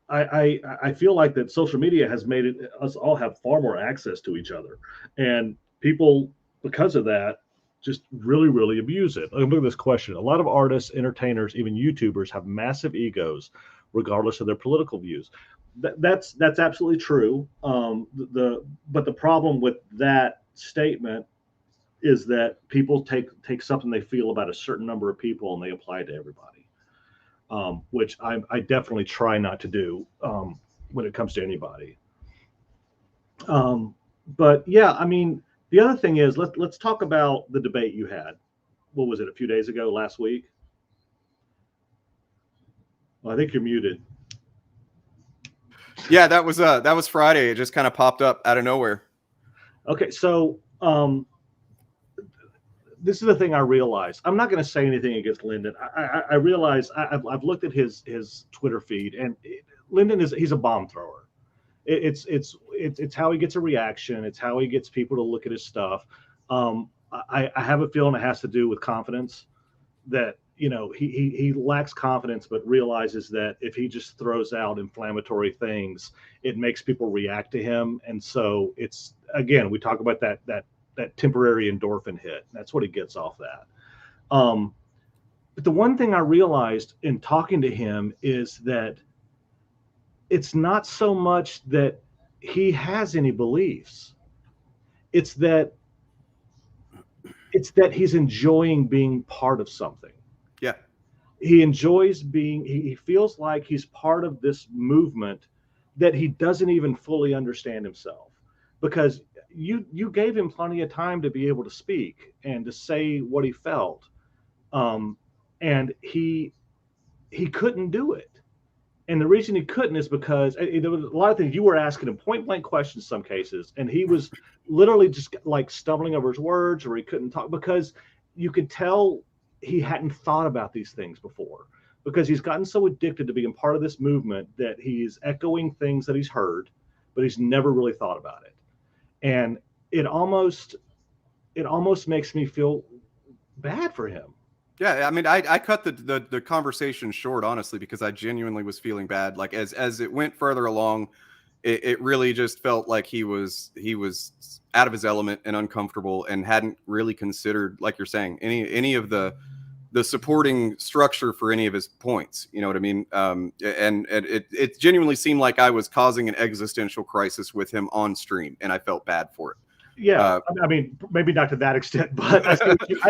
I feel like that social media has made us all have far more access to each other, and people, because of that, just really, really abuse it. Look at this question. A lot of artists, entertainers, even YouTubers have massive egos, regardless of their political views. That's absolutely true. But the problem with that statement is that people take something they feel about a certain number of people and they apply it to everybody, which I definitely try not to do when it comes to anybody. But yeah, I mean, the other thing is, let's talk about the debate you had. What was it, a few days ago, last week? Well, I think you're muted. Yeah, that was Friday. It just kind of popped up out of nowhere. Okay, so this is the thing I realized. I'm not going to say anything against Lyndon. I realize I've looked at his Twitter feed, and Lyndon he's a bomb thrower. It's how he gets a reaction. It's how he gets people to look at his stuff. I have a feeling it has to do with confidence. That he lacks confidence, but realizes that if he just throws out inflammatory things, it makes people react to him. And so it's, again, we talk about that temporary endorphin hit. That's what he gets off that. But the one thing I realized in talking to him is that it's not so much that he has any beliefs. It's that he's enjoying being part of something. Yeah. he enjoys being, he feels like he's part of this movement that he doesn't even fully understand himself, because you gave him plenty of time to be able to speak and to say what he felt, um, and he couldn't do it. And the reason he couldn't is because there was a lot of things you were asking him point blank questions, some cases, and he was literally just like stumbling over his words, or he couldn't talk because you could tell he hadn't thought about these things before, because he's gotten so addicted to being part of this movement that he's echoing things that he's heard, but he's never really thought about it. And it almost makes me feel bad for him. Yeah, I mean, I cut the conversation short, honestly, because I genuinely was feeling bad. Like as it went further along, it really just felt like he was out of his element and uncomfortable, and hadn't really considered, like you're saying, any of the supporting structure for any of his points. You know what I mean? And it genuinely seemed like I was causing an existential crisis with him on stream, and I felt bad for it. Yeah, I mean, maybe not to that extent, but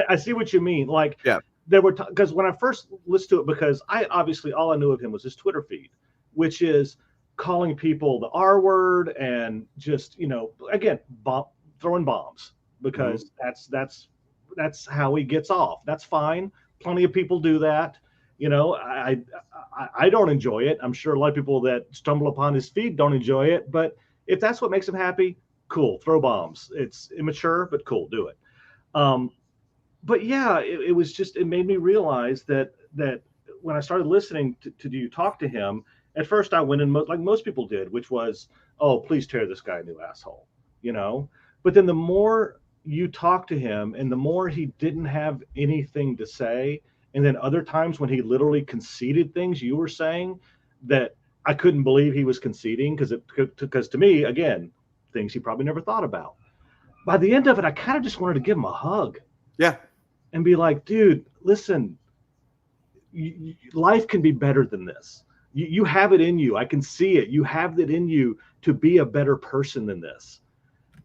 I see what you mean. Like, yeah. There were because when I first listened to it, because I obviously all I knew of him was his Twitter feed, which is calling people the R word and just, again, throwing bombs, because that's how he gets off. That's fine. Plenty of people do that. I don't enjoy it. I'm sure a lot of people that stumble upon his feed don't enjoy it. But if that's what makes him happy, cool. Throw bombs. It's immature, but cool. Do it. But yeah, it was just, it made me realize that when I started listening to you talk to him, at first I went in like most people did, which was, oh, please tear this guy a new asshole, But then the more you talk to him and the more he didn't have anything to say, and then other times when he literally conceded things you were saying that I couldn't believe he was conceding, because to me, again, things he probably never thought about. By the end of it, I kind of just wanted to give him a hug. Yeah. And be like, dude, listen, life can be better than this. You have it in you. I can see it. You have it in you to be a better person than this.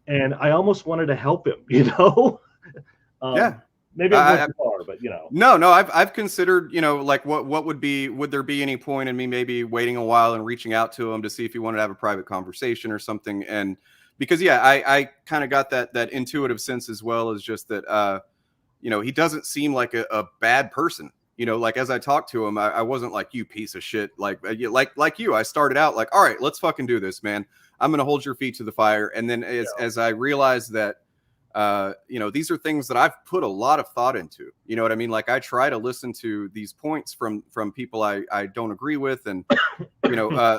And I almost wanted to help him, Yeah. Maybe I went too far, but No, I've considered, like would there be any point in me maybe waiting a while and reaching out to him to see if he wanted to have a private conversation or something? And because, yeah, I kind of got that intuitive sense, as well as just that, he doesn't seem like a bad person. Like as I talked to him, I wasn't like, you piece of shit. Like you, I started out like, all right, let's fucking do this, man. I'm going to hold your feet to the fire. And then as I realized that, these are things that I've put a lot of thought into, you know what I mean? Like I try to listen to these points from people I don't agree with. And,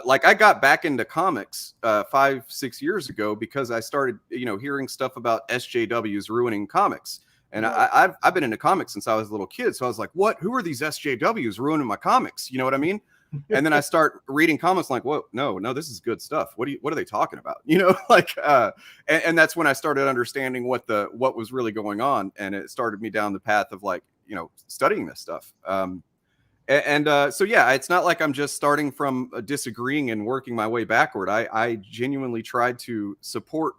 like I got back into comics 5-6 years ago because I started, hearing stuff about SJWs ruining comics. And I've been into comics since I was a little kid. So I was like, what? Who are these SJWs ruining my comics? You know what I mean? And then I start reading comics like, whoa, no, this is good stuff. What are they talking about? And that's when I started understanding what was really going on. And it started me down the path of like, studying this stuff. So yeah, it's not like I'm just starting from disagreeing and working my way backward. I genuinely tried to support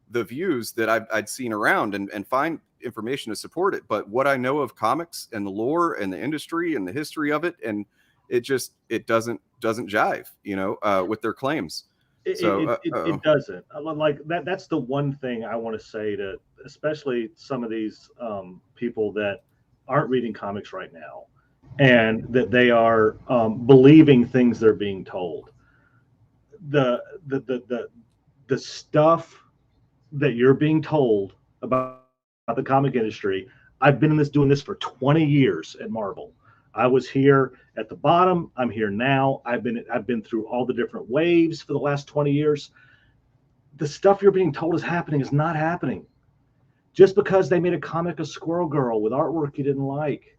the views that I'd seen around and find information to support it. But what I know of comics and the lore and the industry and the history of it, and it doesn't jive, with their claims. It doesn't. Like that's the one thing I want to say to especially some of these people that aren't reading comics right now, and that they are believing things they're being told. The stuff that you're being told about the comic industry. I've been doing this for 20 years at Marvel. I was here at the bottom. I'm here now. I've been through all the different waves for the last 20 years. The stuff you're being told is happening is not happening. Just because they made a comic of Squirrel Girl with artwork you didn't like,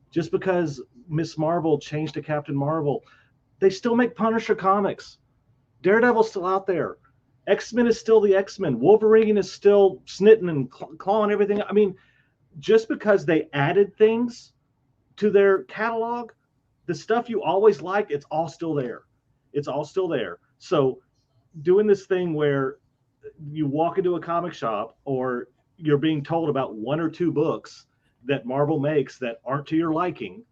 just because Miss Marvel changed to Captain Marvel, they still make Punisher comics. Daredevil's still out there. X-Men is still the X-Men. Wolverine is still snitting and clawing everything. I mean, just because they added things to their catalog, the stuff you always like, it's all still there. It's all still there. So doing this thing where you walk into a comic shop or you're being told about one or two books that Marvel makes that aren't to your liking,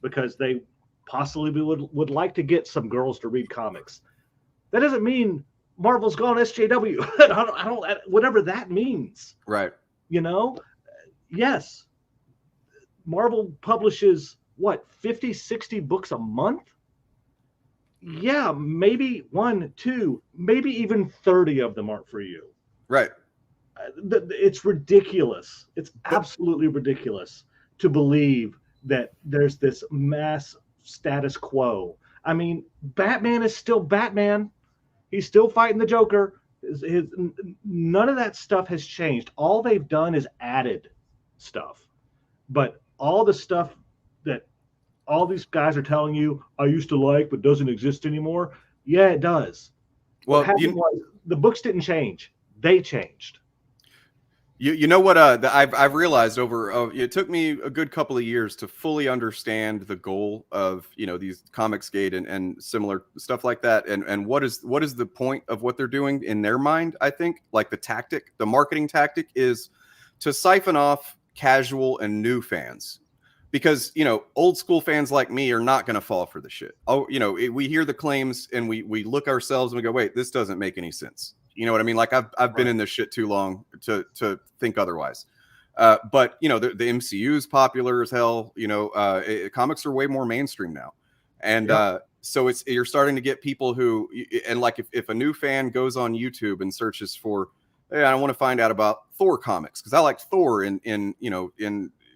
because they possibly would like to get some girls to read comics. That doesn't mean Marvel's gone SJW. I don't, whatever that means. Right. You know, yes, Marvel publishes what, 50, 60 books a month? Yeah, maybe 1, 2, maybe even 30 of them aren't for you. Right. It's ridiculous. It's absolutely ridiculous to believe that there's this mass status quo. I mean, Batman is still Batman. He's still fighting the Joker. None of that stuff has changed. All they've done is added stuff. But all the stuff that all these guys are telling you I used to like but doesn't exist anymore, yeah, it does. Well, what happened was the books didn't change. They changed. You know what I've realized over it took me a good couple of years to fully understand the goal of, you know, these Comicsgate and similar stuff like that, and what is the point of what they're doing in their mind. I think like the marketing tactic is to siphon off casual and new fans, because, you know, old school fans like me are not going to fall for the shit. Oh, you know, we hear the claims and we look ourselves and we go, wait, this doesn't make any sense. You know what I mean? Like I've been in this shit too long to think otherwise. But you know, the MCU is popular as hell. You know, comics are way more mainstream now, and so you're starting to get people who, and like if a new fan goes on YouTube and searches for, hey, I want to find out about Thor comics because I liked Thor in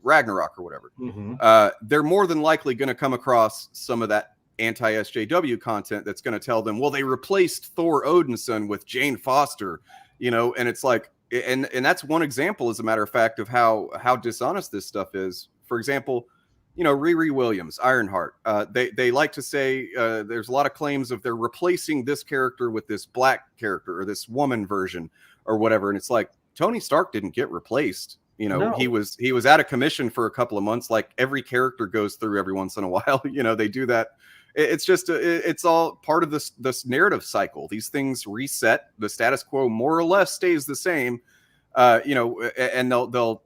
Ragnarok or whatever. Mm-hmm. They're more than likely going to come across some of that anti-SJW content that's going to tell them, well, they replaced Thor Odinson with Jane Foster, you know, and it's like, and that's one example, as a matter of fact, of how dishonest this stuff is. For example, you know, Riri Williams, Ironheart, they like to say there's a lot of claims of they're replacing this character with this black character or this woman version or whatever, and it's like, Tony Stark didn't get replaced. You know, No. he was out of commission for a couple of months, like every character goes through every once in a while. You know, they do that. It's just it's all part of this narrative cycle. These things reset. The status quo more or less stays the same. You know, and they'll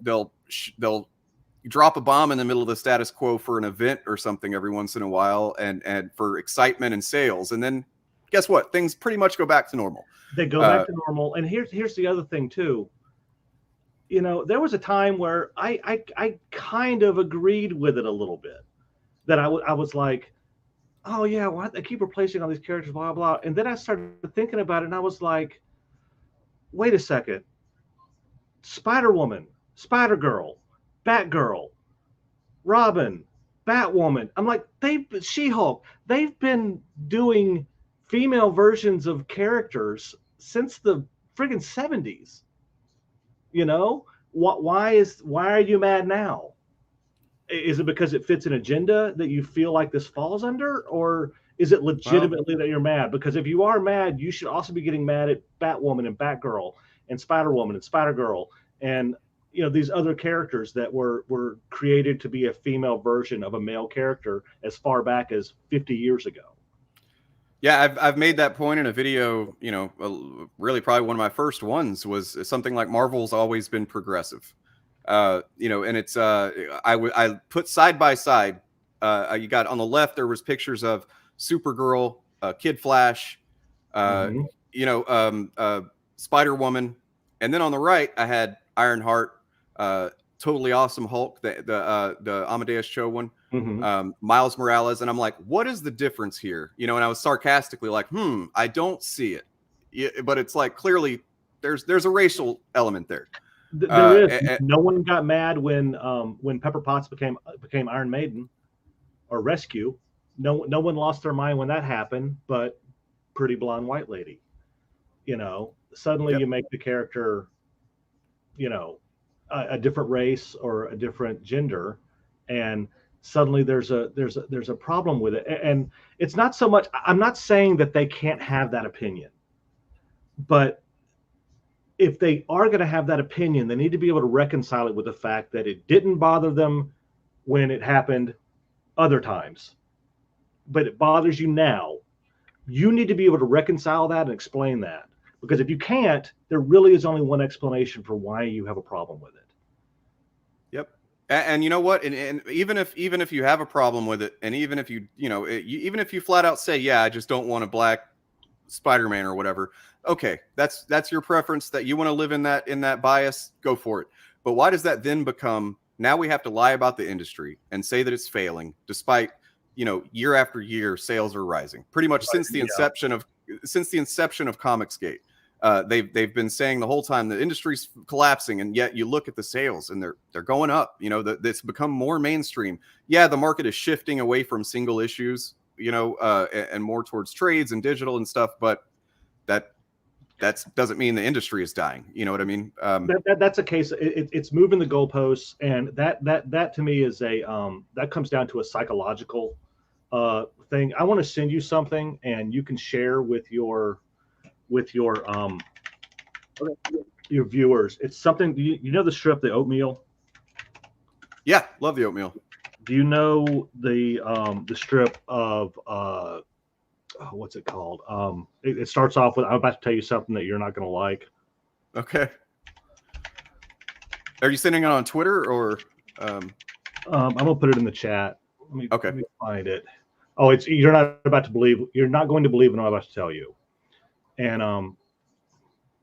drop a bomb in the middle of the status quo for an event or something every once in a while, and for excitement and sales. And then guess what? Things pretty much go back to normal. They go back to normal. And here's the other thing too. You know, there was a time where I kind of agreed with it a little bit. That I was like, oh yeah, why they keep replacing all these characters, blah blah. And then I started thinking about it, and I was like, wait a second, Spider-Woman, Spider-Girl, Batgirl, Robin, Batwoman. I'm like, She-Hulk. They've been doing female versions of characters since the friggin' 70s. You know, why are you mad now? Is it because it fits an agenda that you feel like this falls under, or is it legitimately that you're mad? Because if you are mad, you should also be getting mad at Batwoman and Batgirl and Spider-Woman and Spider-Girl and, you know, these other characters that were created to be a female version of a male character as far back as 50 years ago. Yeah, I've made that point in a video. You know, really probably one of my first ones was something like Marvel's always been progressive. You know, and it's I put side by side. You got on the left there was pictures of Supergirl, Kid Flash, you know, Spider-Woman, and then on the right I had Ironheart, Totally Awesome Hulk, the Amadeus Cho one, Miles Morales, and I'm like, what is the difference here? You know, and I was sarcastically like, I don't see it. But it's like clearly there's a racial element there. There is. No one got mad when Pepper Potts became Iron Maiden or Rescue. No one lost their mind when that happened, but Pretty Blonde White Lady. You know, suddenly you make the character, you know, a different race or a different gender, and suddenly there's a problem with it. And it's not so much, I'm not saying that they can't have that opinion, but if they are going to have that opinion, they need to be able to reconcile it with the fact that it didn't bother them when it happened other times, but it bothers you now. You need to be able to reconcile that and explain that, because if you can't, there really is only one explanation for why you have a problem with it. Yep. And you know what? And even if you have a problem with it, and even if even if you flat out say, yeah, I just don't want a black Spider-Man or whatever. Okay, that's your preference, that you want to live in that bias, go for it. But why does that then become, now we have to lie about the industry and say that it's failing despite, year after year sales are rising. Pretty much since the Yeah. inception of Comicsgate. They've been saying the whole time the industry's collapsing, and yet you look at the sales and they're going up. It's become more mainstream. Yeah, the market is shifting away from single issues, and more towards trades and digital and stuff. But that doesn't mean the industry is dying. You know what I mean? That's a case. It's moving the goalposts, and that to me is that comes down to a psychological thing. I want to send you something, and you can share with your viewers. It's something. You know the strip, the oatmeal. Yeah, love the oatmeal. Do you know the strip of what's it called? It starts off with, I'm about to tell you something that you're not going to like. Okay. Are you sending it on Twitter or? I'm gonna put it in the chat. Let Okay. me find it. Oh, you're not going to believe what I'm about to tell you. And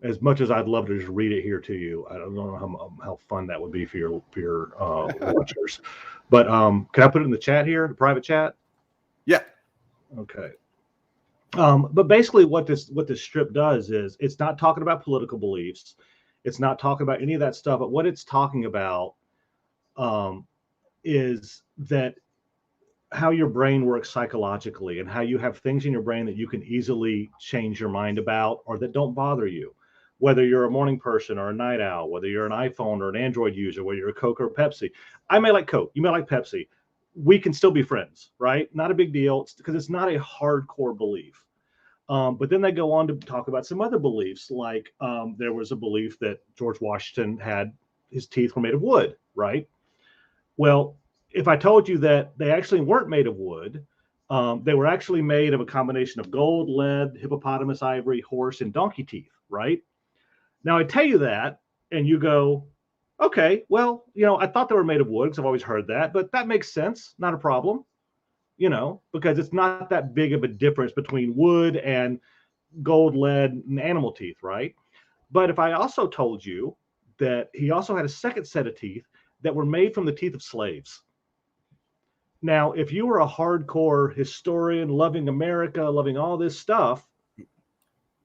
as much as I'd love to just read it here to you, I don't know how fun that would be for your watchers. But can I put it in the chat here, the private chat? Yeah. Okay. But basically what this strip does is, it's not talking about political beliefs. It's not talking about any of that stuff. But what it's talking about is that how your brain works psychologically, and how you have things in your brain that you can easily change your mind about, or that don't bother you. Whether you're a morning person or a night owl, whether you're an iPhone or an Android user, whether you're a Coke or Pepsi. I may like Coke, you may like Pepsi. We can still be friends, right? Not a big deal, because it's not a hardcore belief. But then they go on to talk about some other beliefs, like there was a belief that George Washington his teeth were made of wood, right? Well, if I told you that they actually weren't made of wood, they were actually made of a combination of gold, lead, hippopotamus, ivory, horse, and donkey teeth, right? Now I tell you that, and you go, okay, well, I thought they were made of wood because I've always heard that, but that makes sense, not a problem, because it's not that big of a difference between wood and gold, lead, and animal teeth, right? But if I also told you that he also had a second set of teeth that were made from the teeth of slaves. Now, if you were a hardcore historian, loving America, loving all this stuff,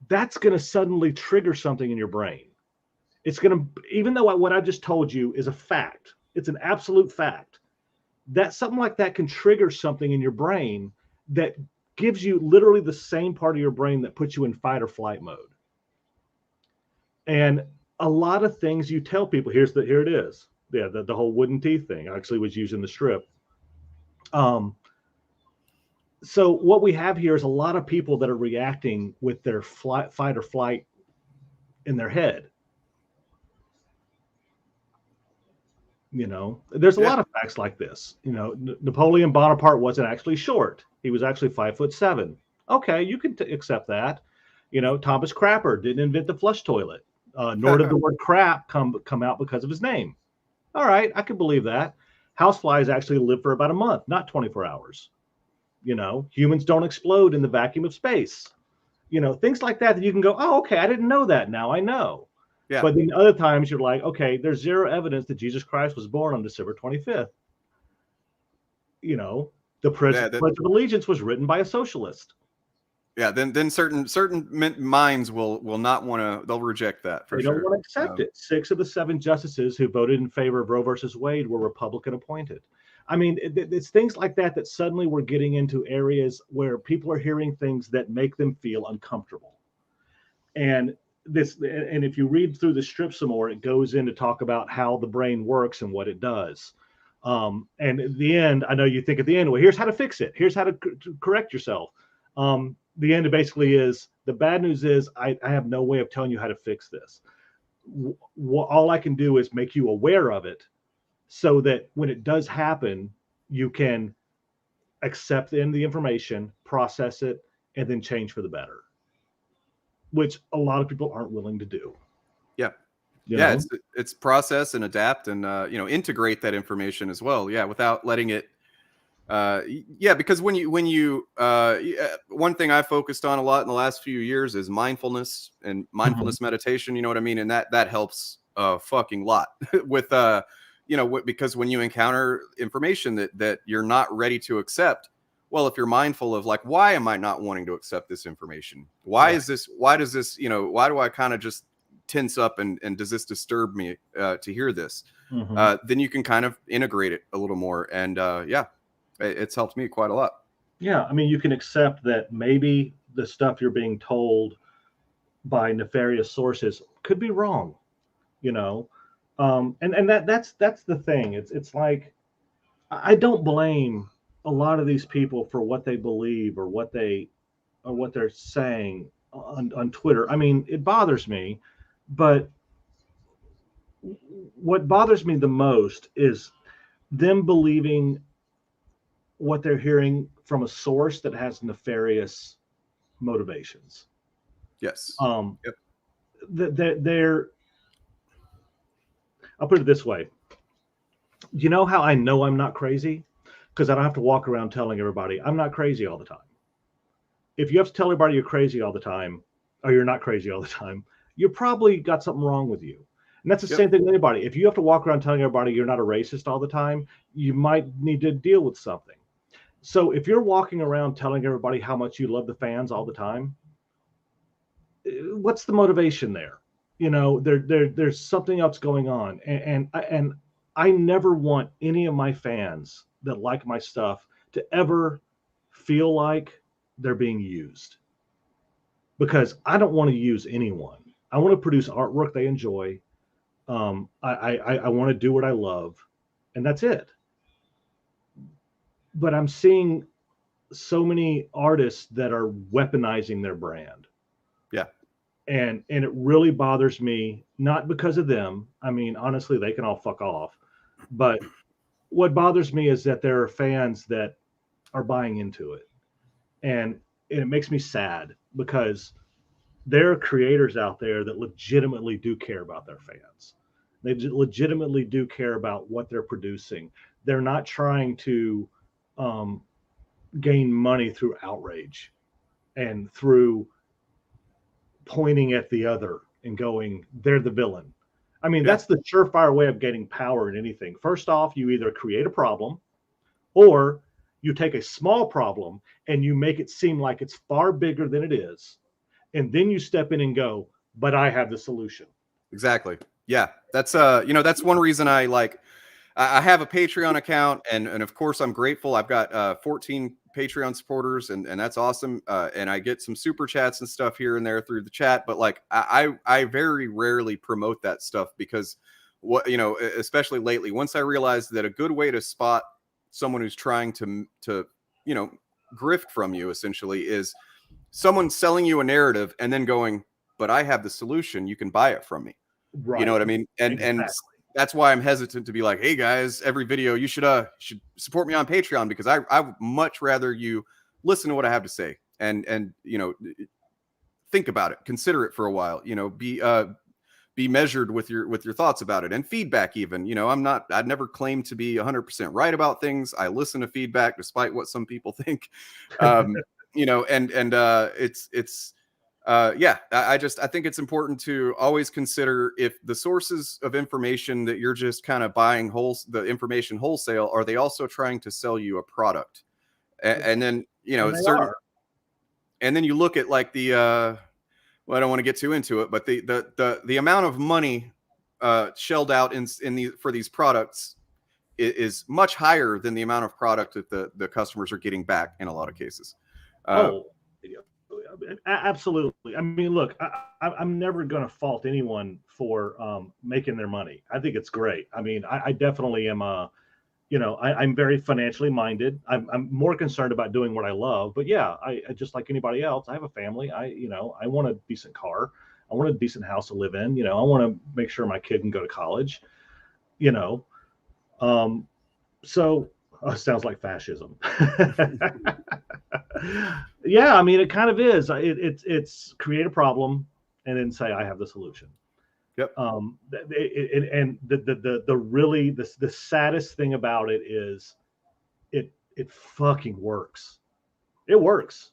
that's going to suddenly trigger something in your brain. It's going to, even though what I just told you is a fact, it's an absolute fact, that something like that can trigger something in your brain that gives you literally the same part of your brain that puts you in fight or flight mode. And a lot of things you tell people, here it is. Yeah, the whole wooden teeth thing actually was used in the strip. So what we have here is a lot of people that are reacting with their fight or flight in their head. There's a lot of facts like this. Napoleon Bonaparte wasn't actually short. He was actually 5'7". Okay, you can accept that. Thomas Crapper didn't invent the flush toilet, nor did the word crap come out because of his name. All right, I can believe that. Houseflies actually live for about a month, not 24 hours. Humans don't explode in the vacuum of space. Things like that you can go, oh, okay, I didn't know that. Now I know. Yeah. But then other times you're like, okay, there's zero evidence that Jesus Christ was born on December 25th. The Pledge of Allegiance was written by a socialist. Yeah, then certain minds will not want to. They'll reject that for sure. They don't want to accept it. 6 of the 7 justices who voted in favor of Roe versus Wade were Republican appointed. I mean, it's things like that suddenly we're getting into areas where people are hearing things that make them feel uncomfortable. And if you read through the strip some more, it goes in to talk about how the brain works and what it does. And at the end, I know you think at the end, well, here's how to fix it. Here's how to correct yourself. The end basically is, the bad news is I have no way of telling you how to fix this. All I can do is make you aware of it, so that when it does happen, you can accept the information, process it, and then change for the better, which a lot of people aren't willing to do. Yeah. You Yeah, know? it's process and adapt and integrate that information as well. Yeah, without letting it yeah, because one thing I focused on a lot in the last few years is mindfulness and Mhm. mindfulness meditation, you know what I mean? And that helps a fucking lot with because when you encounter information that you're not ready to accept, well, if you're mindful of like, why am I not wanting to accept this information? Why Right. is this why does this, why do I kind of just tense up and does this disturb me to hear this? Mhm. Then you can kind of integrate it a little more and yeah, it's helped me quite a lot. Yeah, I mean, you can accept that maybe the stuff you're being told by nefarious sources could be wrong, you know? And that's the thing. It's like I don't blame a lot of these people for what they believe or what they're saying on Twitter. I mean, it bothers me, but what bothers me the most is them believing what they're hearing from a source that has nefarious motivations. Yes. Um, Yep. they're, I'll put it this way. You know how I know I'm not crazy? Because I don't have to walk around telling everybody I'm not crazy all the time. If you have to tell everybody you're crazy all the time, or you're not crazy all the time, you probably got something wrong with you. And that's the Yep. same thing with anybody. If you have to walk around telling everybody you're not a racist all the time, you might need to deal with something. So if you're walking around telling everybody how much you love the fans all the time, what's the motivation there? There's something else going on, and I never want any of my fans that like my stuff to ever feel like they're being used, because I don't want to use anyone. I want to produce artwork they enjoy. I want to do what I love, and that's it. But I'm seeing so many artists that are weaponizing their brand, Yeah. and it really bothers me, not because of them. I mean, honestly, they can all fuck off. But what bothers me is that there are fans that are buying into it, and it makes me sad because there are creators out there that legitimately do care about their fans. They legitimately do care about what they're producing. They're not trying to um, gain money through outrage and through pointing at the other and going, they're the villain. I mean, Yeah. that's the surefire way of getting power in anything. First off, you either create a problem, or you take a small problem and you make it seem like it's far bigger than it is. And then you step in and go, but I have the solution. Exactly. Yeah. That's one reason I have a Patreon account, and of course I'm grateful. I've got 14 Patreon supporters, and that's awesome. And I get some super chats and stuff here and there through the chat, but like I very rarely promote that stuff because especially lately, once I realized that a good way to spot someone who's trying to you know grift from you essentially is someone selling you a narrative and then going, but I have the solution, you can buy it from me. You know Right. what I mean? And Exactly. that's why I'm hesitant to be like, hey guys, every video you should support me on Patreon, because I would much rather you listen to what I have to say and think about it, consider it for a while, be measured with your thoughts about it and feedback. Even I'd never claim to be 100% right about things. I listen to feedback despite what some people think. It's yeah, I think it's important to always consider if the sources of information that you're just kind of buying the information wholesale, are they also trying to sell you a product? And then And they certain are. and then you look at like the well, I don't want to get too into it, but the amount of money shelled out for these products is much higher than the amount of product that the customers are getting back in a lot of cases. Uh, Oh, absolutely. I mean, look, I'm never going to fault anyone for making their money. I think it's great. I mean, I definitely am I'm very financially minded. I'm more concerned about doing what I love. But yeah, I just like anybody else. I have a family. I want a decent car. I want a decent house to live in. I want to make sure my kid can go to college. You know, um, so sounds like fascism. Yeah, I mean, it kind of is. It's create a problem and then say I have the solution. Yep. And the really the saddest thing about it is it fucking works. It works.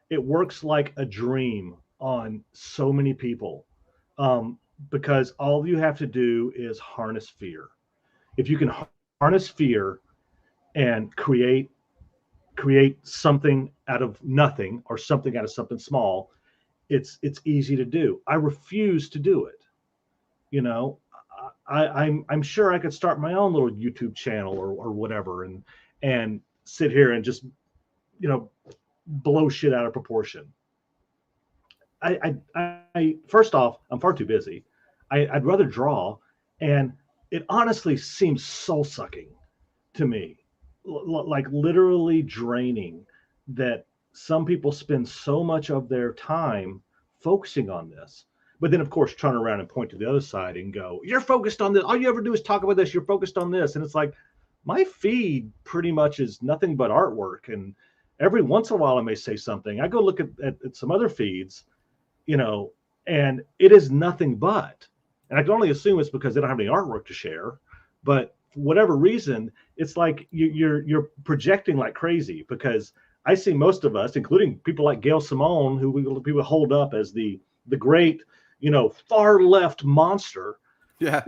It works like a dream on so many people, because all you have to do is harness fear. If you can harness fear and create something out of nothing or something out of something small, it's easy to do. I refuse to do it. You know, I'm sure I could start my own little YouTube channel or whatever, and sit here and just, you know, blow shit out of proportion. I first off, I'm far too busy. I'd rather draw, and it honestly seems soul sucking to me, like literally draining, that some people spend so much of their time focusing on this, but then of course turn around and point to the other side and go, "You're focused on this. All you ever do is talk about this. You're focused on this," and it's like, my feed pretty much is nothing but artwork, and every once in a while I may say something. I go look at some other feeds, you know, and it is nothing but, and I can only assume it's because they don't have any artwork to share, but for whatever reason, it's like you're projecting like crazy, because I see most of us, including people like Gail Simone, who we would hold up as the great, you know, far left monster. Yeah.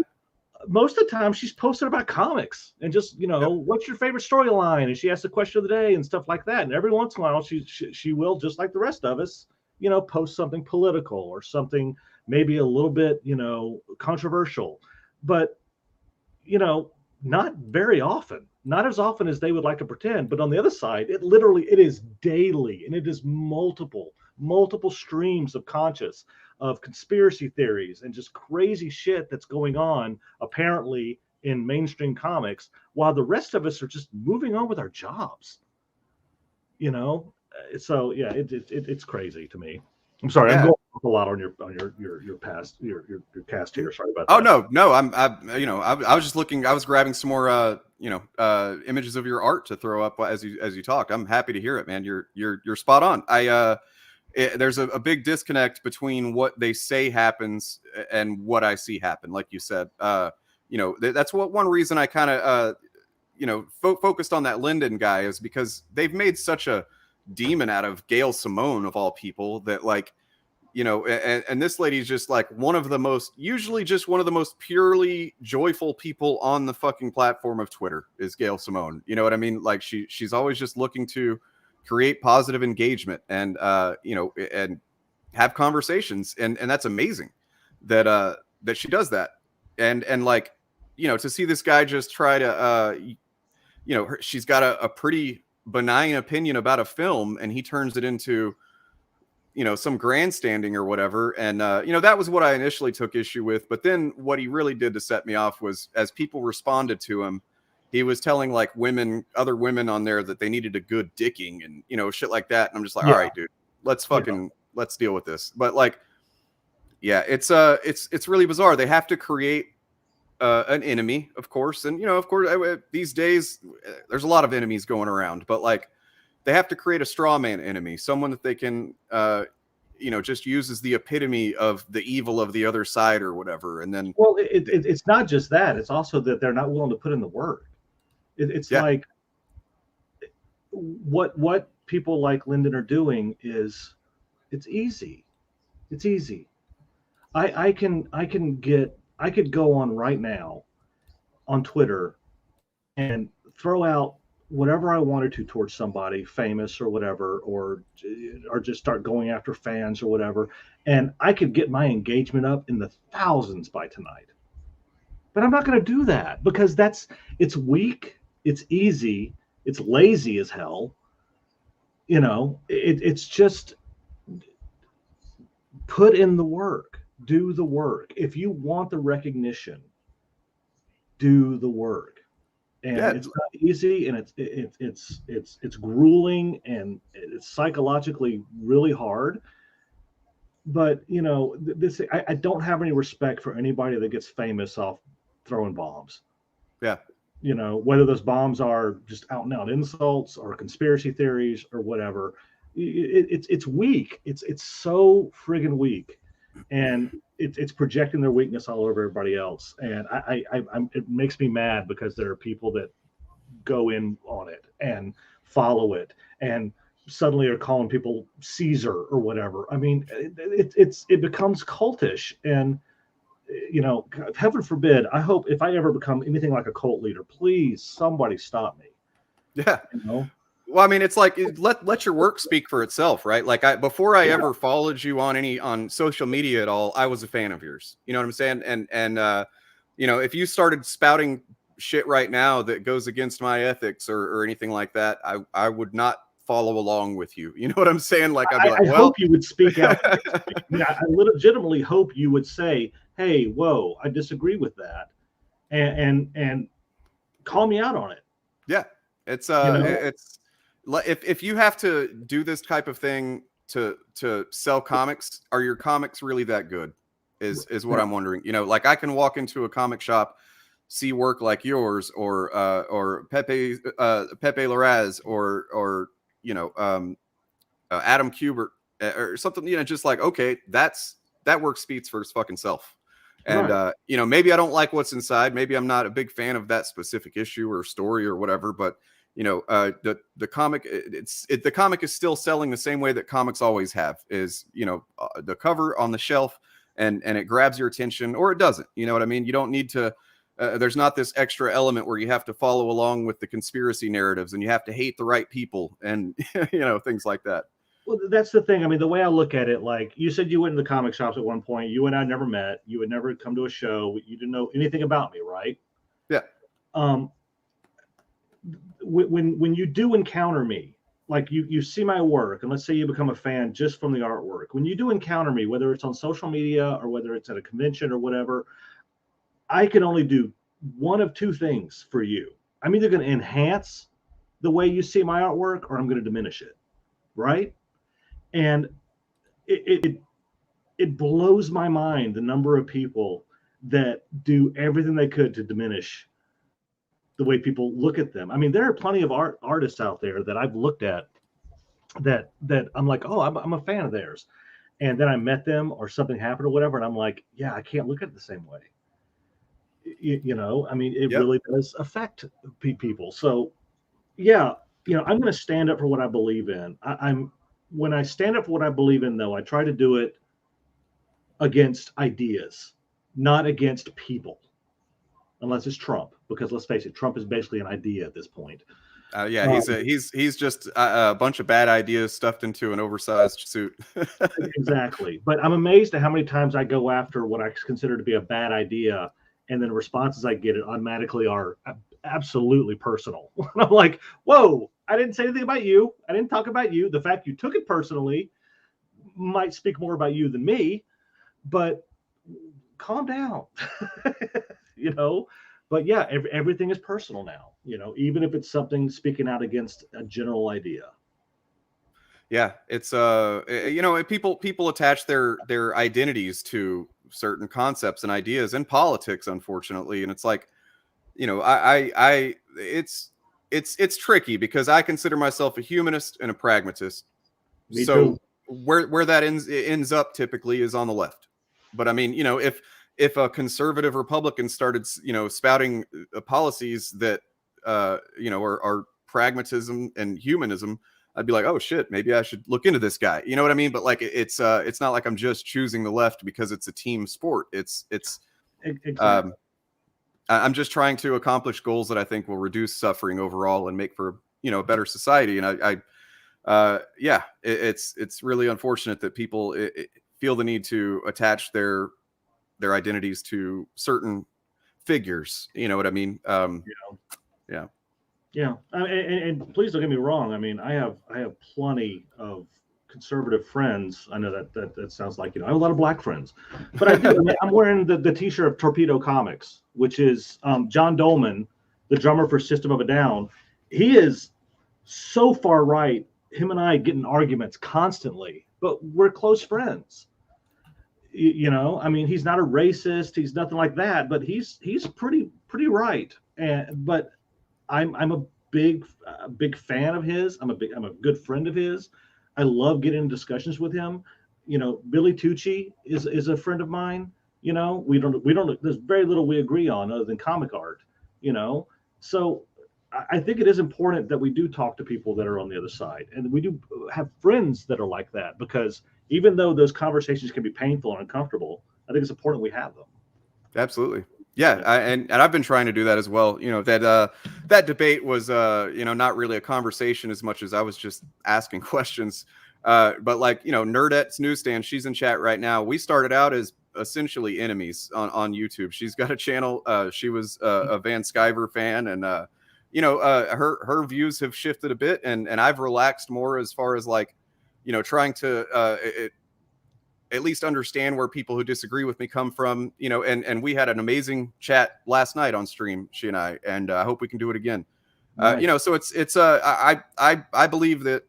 Most of the time she's posted about comics and just, you know, Yep. what's your favorite storyline, and she asks the question of the day and stuff like that, and every once in a while she will, just like the rest of us, you know, post something political or something maybe a little bit, you know, controversial, but, you know, not very often, not as often as they would like to pretend. But on the other side, it is daily, and it is multiple streams of conscious, of conspiracy theories and just crazy shit that's going on apparently in mainstream comics, while the rest of us are just moving on with our jobs, you know. So yeah, it's crazy to me. I'm sorry, I'm Yeah. going a lot on your past your cast here. Sorry about Oh that. no, you know, I was just looking. I was grabbing some more, you know, images of your art to throw up as you talked. I'm happy to hear it, man. You're spot on. There's a big disconnect between what they say happens and what I see happen. Like you said, you know, that's what one reason I kind of, you know, focused on that Linden guy is because they've made such a demon out of Gail Simone of all people that, like, you know, and this lady's just like usually just one of the most purely joyful people on the fucking platform of Twitter is Gail Simone. You know what I mean? Like she's always just looking to create positive engagement and, you know, and have conversations. And that's amazing that she does that. And like, you know, to see this guy just try to, you know, she's got a pretty benign opinion about a film and he turns it into, you know, some grandstanding or whatever. And, you know, that was what I initially took issue with. But then what he really did to set me off was as people responded to him, he was telling like other women on there that they needed a good dicking and, you know, shit like that. And I'm just like, all right, dude, let's deal with this. But like, yeah, it's really bizarre. They have to create an enemy, of course. And, you know, of course, these days, there's a lot of enemies going around, but like, they have to create a straw man enemy, someone that they can, you know, just uses the epitome of the evil of the other side or whatever. And then, Well, it's not just that; it's also that they're not willing to put in the work. It's yeah, like what people like Lyndon are doing is it's easy. It's easy. I could go on right now on Twitter and throw out whatever I wanted to towards somebody famous or whatever, or just start going after fans or whatever, and I could get my engagement up in the thousands by tonight. But I'm not going to do that because it's weak, it's easy, it's lazy as hell. You know, it's just put in the work, do the work. If you want the recognition, do the work. And yeah, it's not easy, and it's grueling, and it's psychologically really hard. But you know, I don't have any respect for anybody that gets famous off throwing bombs. yeah, You know, whether those bombs are just out and out insults or conspiracy theories or whatever. It's weak. It's so friggin' weak. and it's projecting their weakness all over everybody else. And it makes me mad because there are people that go in on it and follow it and suddenly are calling people Caesar or whatever. I mean, it becomes cultish, and heaven forbid. I hope if I ever become anything like a cult leader, please somebody stop me. Yeah. You know? Well, I mean, it's like let your work speak for itself, right? Like before I ever followed you on social media at all, I was a fan of yours. You know what I'm saying? And if you started spouting shit right now that goes against my ethics or anything like that, I would not follow along with you. You know what I'm saying? Like I'd be like, I hope you would speak out. I mean, I legitimately hope you would say, "Hey, whoa, I disagree with that," and call me out on it. Yeah, it's if you have to do this type of thing to sell comics, are your comics really that good? Is what I'm wondering. Like I can walk into a comic shop, see work like yours or Pepe Larraz or Adam Kubert or something. Just like, okay, that work speaks for its fucking self. And Right. maybe I don't like what's inside. Maybe I'm not a big fan of that specific issue or story or whatever. But the comic, the comic is still selling the same way that comics always have. Is the cover on the shelf, and it grabs your attention, or it doesn't. You know what I mean? You don't need to. There's not this extra element where you have to follow along with the conspiracy narratives, and you have to hate the right people, and things like that. Well, that's the thing. I mean, the way I look at it, like you said, you went to the comic shops at one point. You and I never met. You had never come to a show. You didn't know anything about me, right? Yeah. When you do encounter me, like you see my work, and let's say you become a fan just from the artwork. When you do encounter me, whether it's on social media or whether it's at a convention or whatever, I can only do one of two things for you. I'm either going to enhance the way you see my artwork, or I'm going to diminish it, right? And it blows my mind the number of people that do everything they could to diminish the way people look at them. I mean, there are plenty of artists out there that I've looked at that I'm like, oh, I'm a fan of theirs, and then I met them or something happened or whatever, and I'm like, yeah, I can't look at it the same way. I mean, it really does affect people. So, yeah, I'm going to stand up for what I believe in. When I stand up for what I believe in, though, I try to do it against ideas, not against people, unless it's Trump. Because let's face it, Trump is basically an idea at this point. He's just a bunch of bad ideas stuffed into an oversized suit. Exactly. But I'm amazed at how many times I go after what I consider to be a bad idea, and then the responses I get automatically are absolutely personal. I'm like, whoa, I didn't say anything about you. I didn't talk about you. The fact you took it personally might speak more about you than me, but calm down. But yeah, everything is personal now, even if it's something speaking out against a general idea. Yeah, it's people attach their identities to certain concepts and ideas in politics, unfortunately, and it's like, it's tricky because I consider myself a humanist and a pragmatist. Me so too. where that ends up typically is on the left. But I mean, if a conservative Republican started, spouting policies that are pragmatism and humanism, I'd be like, oh shit, maybe I should look into this guy. You know what I mean? But like, it's not like I'm just choosing the left because it's a team sport. It's exactly. I'm just trying to accomplish goals that I think will reduce suffering overall and make for a better society. And it's really unfortunate that people feel the need to attach their identities to certain figures. You know what I mean? Yeah. Yeah, and please don't get me wrong. I mean, I have plenty of conservative friends. I know that sounds like I have a lot of black friends, but I do. I mean, I'm wearing the T-shirt of Torpedo Comics, which is John Dolman, the drummer for System of a Down. He is so far right. Him and I get in arguments constantly, but we're close friends. I mean, he's not a racist. He's nothing like that, but he's pretty right. But I'm a big fan of his. I'm a good friend of his. I love getting in discussions with him. Billy Tucci is a friend of mine. We don't. There's very little we agree on other than comic art. So I think it is important that we do talk to people that are on the other side, and we do have friends that are like that, because even though those conversations can be painful and uncomfortable, I think it's important we have them. Absolutely. Yeah, and I've been trying to do that as well. That debate was not really a conversation as much as I was just asking questions. But like, Nerdette's Newsstand, she's in chat right now. We started out as essentially enemies on YouTube. She's got a channel. She was a Van Sciver fan, and her views have shifted a bit, and I've relaxed more as far as like, trying to at least understand where people who disagree with me come from, and we had an amazing chat last night on stream, she and I hope we can do it again. Nice. So I believe that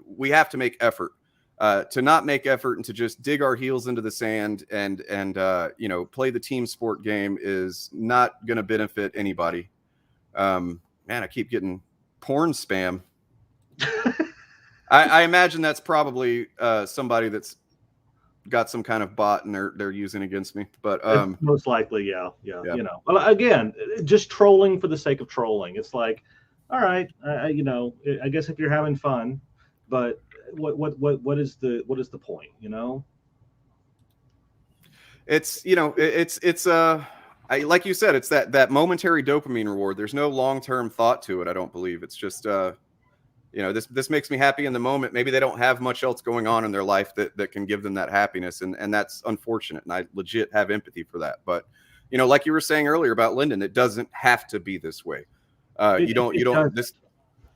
we have to make effort. To not make effort and to just dig our heels into the sand and play the team sport game is not going to benefit anybody. Man, I keep getting porn spam. I imagine that's probably somebody that's got some kind of bot and they're using against me. But most likely, yeah. Well, again, just trolling for the sake of trolling. It's like, all right, I guess if you're having fun, but what is the point? It's like you said, it's that momentary dopamine reward. There's no long-term thought to it. I don't believe. It's just this makes me happy in the moment. Maybe they don't have much else going on in their life that can give them that happiness, and that's unfortunate. And I legit have empathy for that. But like you were saying earlier about Lyndon, it doesn't have to be this way. This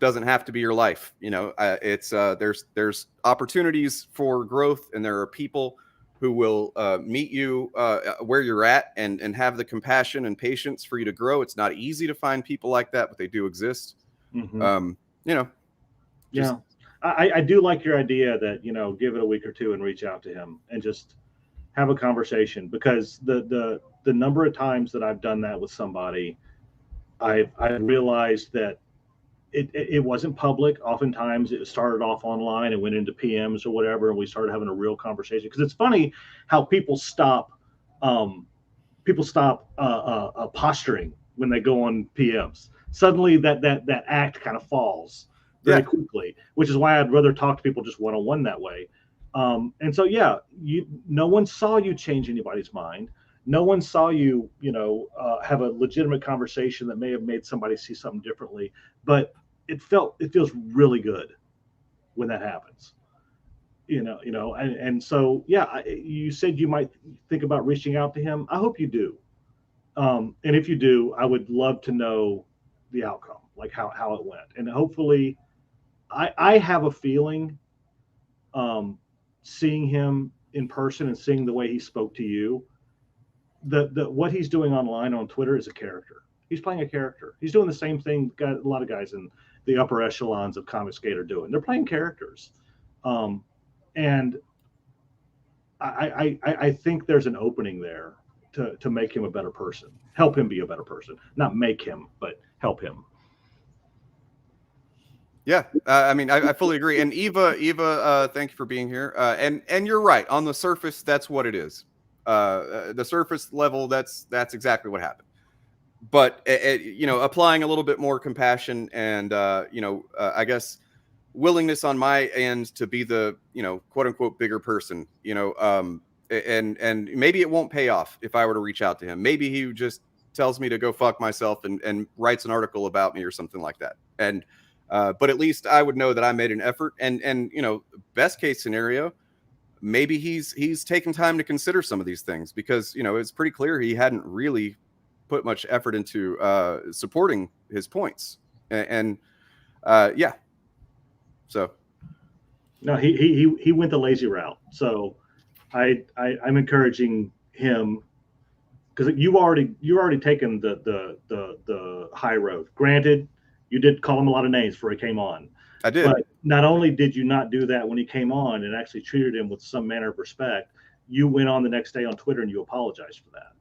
doesn't have to be your life. It's there's opportunities for growth, and there are people who will meet you where you're at and have the compassion and patience for you to grow. It's not easy to find people like that, but they do exist. Mm-hmm. Yeah, I do like your idea that, give it a week or two and reach out to him and just have a conversation, because the number of times that I've done that with somebody, I realized that it wasn't public. Oftentimes it started off online and went into PMs or whatever, and we started having a real conversation. Because it's funny how people stop posturing when they go on PMs. Suddenly that act kind of falls very quickly, which is why I'd rather talk to people just one-on-one that way. And so, no one saw you change anybody's mind. No one saw you, have a legitimate conversation that may have made somebody see something differently, but it feels really good when that happens, and so, you said you might think about reaching out to him. I hope you do. And if you do, I would love to know the outcome, like how it went. And hopefully I have a feeling, seeing him in person and seeing the way he spoke to you, what he's doing online on Twitter is a character. He's playing a character. He's doing the same thing a lot of guys in the upper echelons of Comicsgate are doing. They're playing characters. And I think there's an opening there to make him a better person, help him be a better person, not make him, but help him. Yeah, I fully agree. And Eva, thank you for being here. And you're right. On the surface, that's what it is. The surface level, that's exactly what happened. But applying a little bit more compassion and I guess willingness on my end to be the quote unquote bigger person. And maybe it won't pay off if I were to reach out to him. Maybe he just tells me to go fuck myself and writes an article about me or something like that. And but at least I would know that I made an effort. And best case scenario, maybe he's taken time to consider some of these things, because it's pretty clear he hadn't really put much effort into supporting his points. And so no, he went the lazy route. So I'm encouraging him, because you already taken the high road. Granted, you did call him a lot of names before he came on. I did. But not only did you not do that when he came on and actually treated him with some manner of respect, you went on the next day on Twitter and you apologized for that.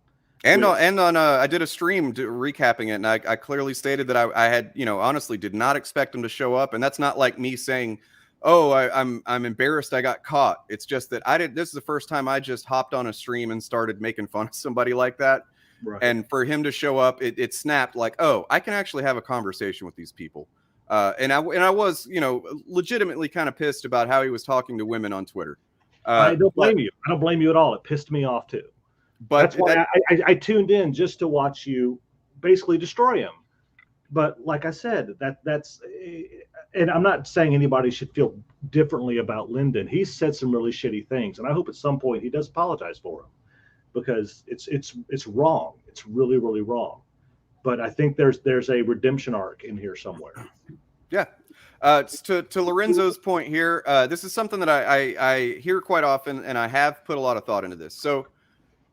And on I did a stream recapping it, and I clearly stated that I had honestly did not expect him to show up, and that's not like me saying oh, I'm embarrassed I got caught. It's just that I didn't. This is the first time I just hopped on a stream and started making fun of somebody like that. Right. And for him to show up, it snapped like, oh, I can actually have a conversation with these people. And I was, legitimately kind of pissed about how he was talking to women on Twitter. I don't blame you. I don't blame you at all. It pissed me off too. But that's why I tuned in just to watch you basically destroy him. But like I said, that's, and I'm not saying anybody should feel differently about Lyndon. He's said some really shitty things, and I hope at some point he does apologize for them, because it's wrong. It's really, really wrong. But I think there's a redemption arc in here somewhere. Yeah. To Lorenzo's point here, this is something that I hear quite often, and I have put a lot of thought into this. So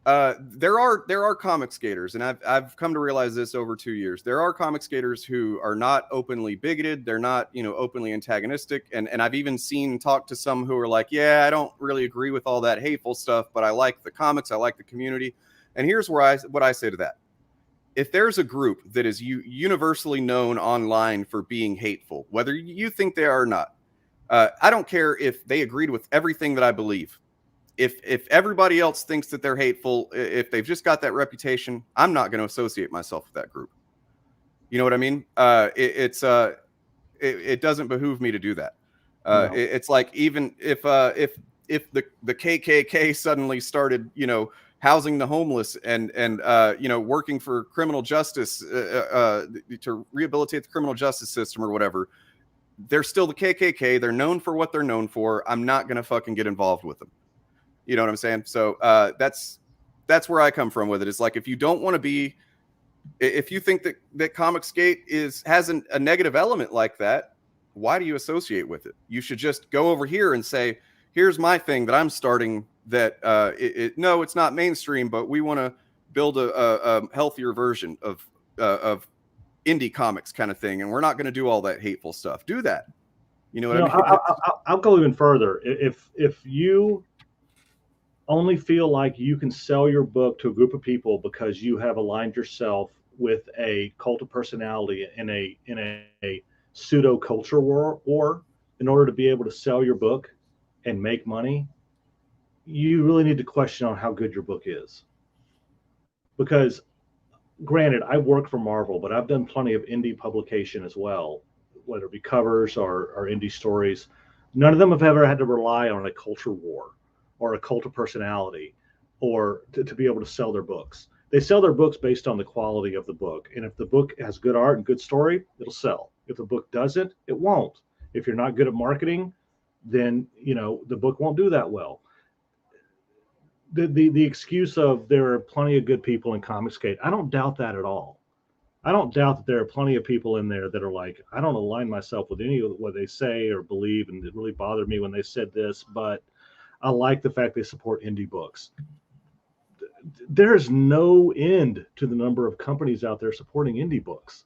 there are comic skaters, and I've come to realize this over 2 years. There are comic skaters who are not openly bigoted. They're not, openly antagonistic. And I've even talked to some who are like, yeah, I don't really agree with all that hateful stuff, but I like the comics. I like the community. And here's what I say to that. If there's a group that is universally known online for being hateful, whether you think they are or not, I don't care if they agreed with everything that I believe. If everybody else thinks that they're hateful, if they've just got that reputation, I'm not going to associate myself with that group. You know what I mean? It doesn't behoove me to do that. No. It's like, even if the KKK suddenly started, housing the homeless and working for criminal justice to rehabilitate the criminal justice system or whatever, they're still the KKK. They're known for what they're known for. I'm not going to fucking get involved with them. You know what I'm saying? So that's where I come from with it. It's like, if you don't want to be, if you think that Comicsgate has a negative element like that, why do you associate with it? You should just go over here and say, here's my thing that I'm starting, that no, it's not mainstream, but we want to build a healthier version of indie comics kind of thing, and we're not going to do all that hateful stuff. Do that. You know what I mean? I'll go even further. If you only feel like you can sell your book to a group of people because you have aligned yourself with a cult of personality in a pseudo culture war in order to be able to sell your book and make money, you really need to question on how good your book is. Because granted, I work for Marvel, but I've done plenty of indie publication as well, whether it be covers or indie stories. None of them have ever had to rely on a culture war or a cult of personality or to be able to sell their books. They sell their books based on the quality of the book. And if the book has good art and good story, it'll sell. If the book doesn't, it won't. If you're not good at marketing, then the book won't do that well. The excuse of there are plenty of good people in Comicsgate, I don't doubt that at all. I don't doubt that there are plenty of people in there that are like, I don't align myself with any of what they say or believe, and it really bothered me when they said this, but I like the fact they support indie books. There's no end to the number of companies out there supporting indie books.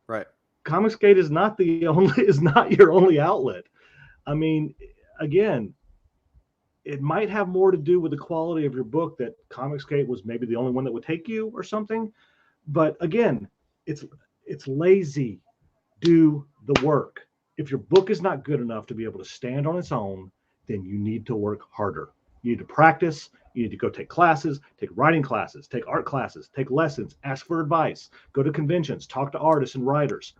Right. Comicsgate is not your only outlet. I mean, again, it might have more to do with the quality of your book, that Comicsgate was maybe the only one that would take you or something. But again, it's lazy. Do the work. If your book is not good enough to be able to stand on its own, then you need to work harder. You need to practice. You need to go take classes, take writing classes, take art classes, take lessons, ask for advice, go to conventions, talk to artists and writers.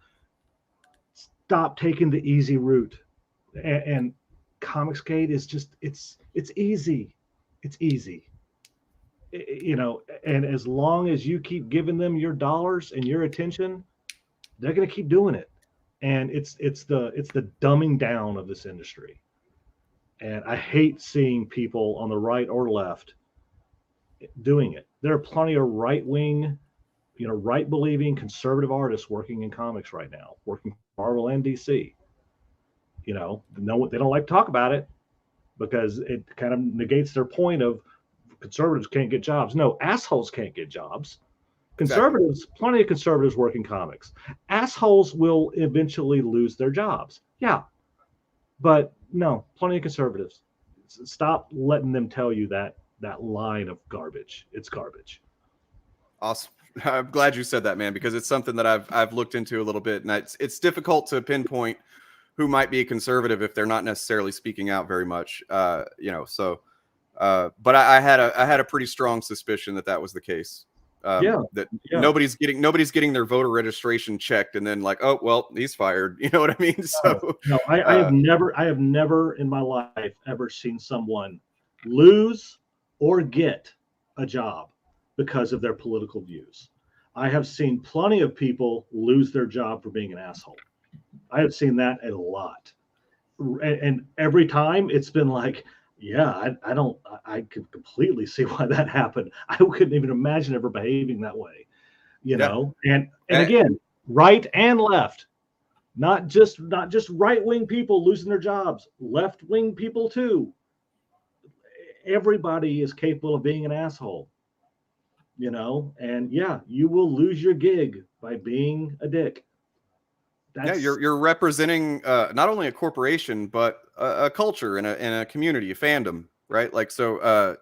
Stop taking the easy route. And Comicsgate is just, it's easy. It's easy. And as long as you keep giving them your dollars and your attention, they're going to keep doing it. And it's the dumbing down of this industry. And I hate seeing people on the right or left doing it. There are plenty of right-wing, right-believing conservative artists working in comics right now, working for Marvel and DC. They don't like to talk about it because it kind of negates their point of conservatives can't get jobs. No, assholes can't get jobs. Conservatives, exactly. Plenty of conservatives work in comics. Assholes will eventually lose their jobs. Yeah. But no, plenty of conservatives. Stop letting them tell you that line of garbage. It's garbage. Awesome. I'm glad you said that, man, because it's something that I've looked into a little bit, and it's difficult to pinpoint who might be a conservative if they're not necessarily speaking out very much. You know, so but I had a pretty strong suspicion that that was the case. That nobody's getting their voter registration checked and then like, oh well, he's fired. You know what I mean? So no, I have never in my life ever seen someone lose or get a job because of their political views. I have seen plenty of people lose their job for being an asshole. I have seen that a lot, and every time it's been like, yeah, I could completely see why that happened. I couldn't even imagine ever behaving that way, you know. And again, right and left, not just right-wing people losing their jobs, left-wing people too. Everybody is capable of being an asshole, you know. And yeah, you will lose your gig by being a dick. Yeah, you're representing not only a corporation but a culture and a community, a fandom, right? Like, so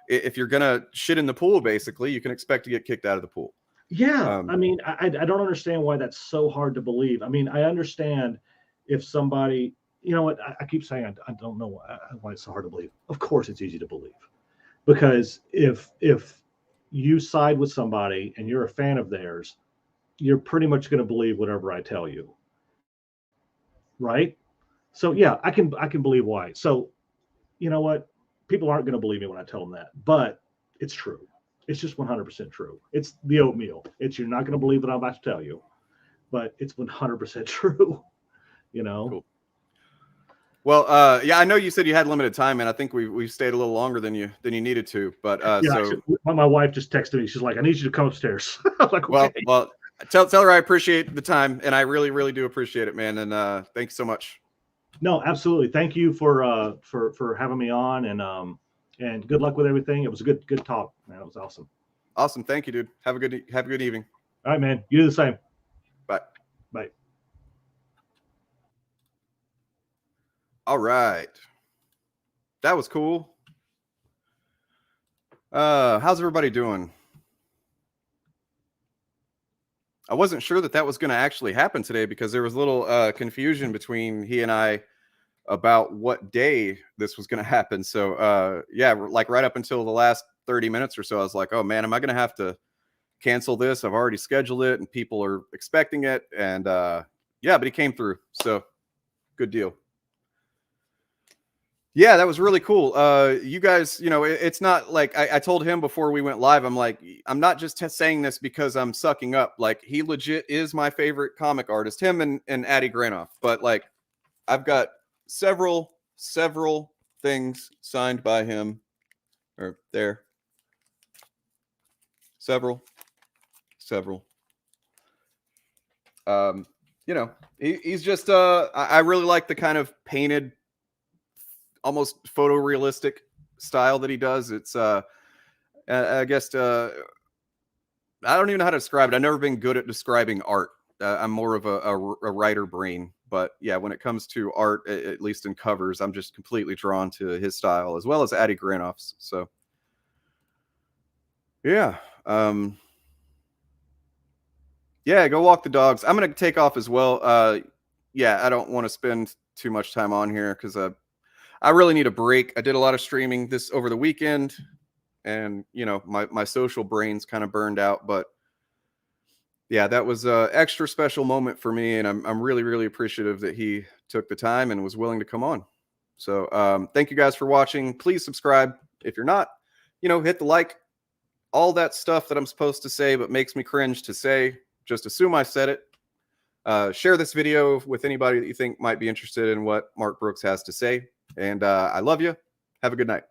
if you're gonna shit in the pool, basically, you can expect to get kicked out of the pool. Yeah, I mean, I don't understand why that's so hard to believe. I mean, I understand if somebody, you know what, I keep saying I don't know why it's so hard to believe. Of course, it's easy to believe, because if you side with somebody and you're a fan of theirs, you're pretty much going to believe whatever I tell you, right? So yeah, I can believe why. So you know what, people aren't going to believe me when I tell them that, but it's true. It's just 100% true. It's the oatmeal. It's, you're not going to believe what I'm about to tell you, but it's 100% true. You know. Cool. Well, yeah, I know you said you had limited time, and I think we've stayed a little longer than you needed to. But yeah, so actually, my wife just texted me. She's like, "I need you to come upstairs." I was like, okay. Well, tell her I appreciate the time, and I really do appreciate it, man. And thank you so much. No, absolutely. Thank you for having me on, and good luck with everything. It was a good talk, man. It was awesome. Awesome. Thank you, dude. Have a good evening. All right, man. You do the same. Bye. Bye. All right. That was cool. How's everybody doing? I wasn't sure that was going to actually happen today because there was a little confusion between he and I about what day this was going to happen. So yeah, like right up until the last 30 minutes or so, I was like, oh man, am I going to have to cancel this? I've already scheduled it and people are expecting it. And yeah, but he came through. So good deal. Yeah, that was really cool. You guys, you know, it's not like I told him before we went live, I'm like, I'm not just saying this because I'm sucking up. Like, he legit is my favorite comic artist, him and Addie Granoff. But like, I've got several things signed by him, or there. Several. You know, he's just I really like the kind of painted, almost photorealistic style that he does. It's I guess I don't even know how to describe it. I've never been good at describing art. I'm more of a writer brain, but yeah, when it comes to art, at least in covers, I'm just completely drawn to his style as well as Addie Granoff's. So yeah, yeah, go walk the dogs. I'm gonna take off as well. Yeah, I don't want to spend too much time on here because I really need a break. I did a lot of streaming this over the weekend, and you know, my social brain's kind of burned out. But yeah, that was an extra special moment for me, and I'm really appreciative that he took the time and was willing to come on. So thank you guys for watching. Please subscribe if you're not. You know, hit the like. All that stuff that I'm supposed to say but makes me cringe to say. Just assume I said it. Share this video with anybody that you think might be interested in what Mark Brooks has to say. And I love you. Have a good night.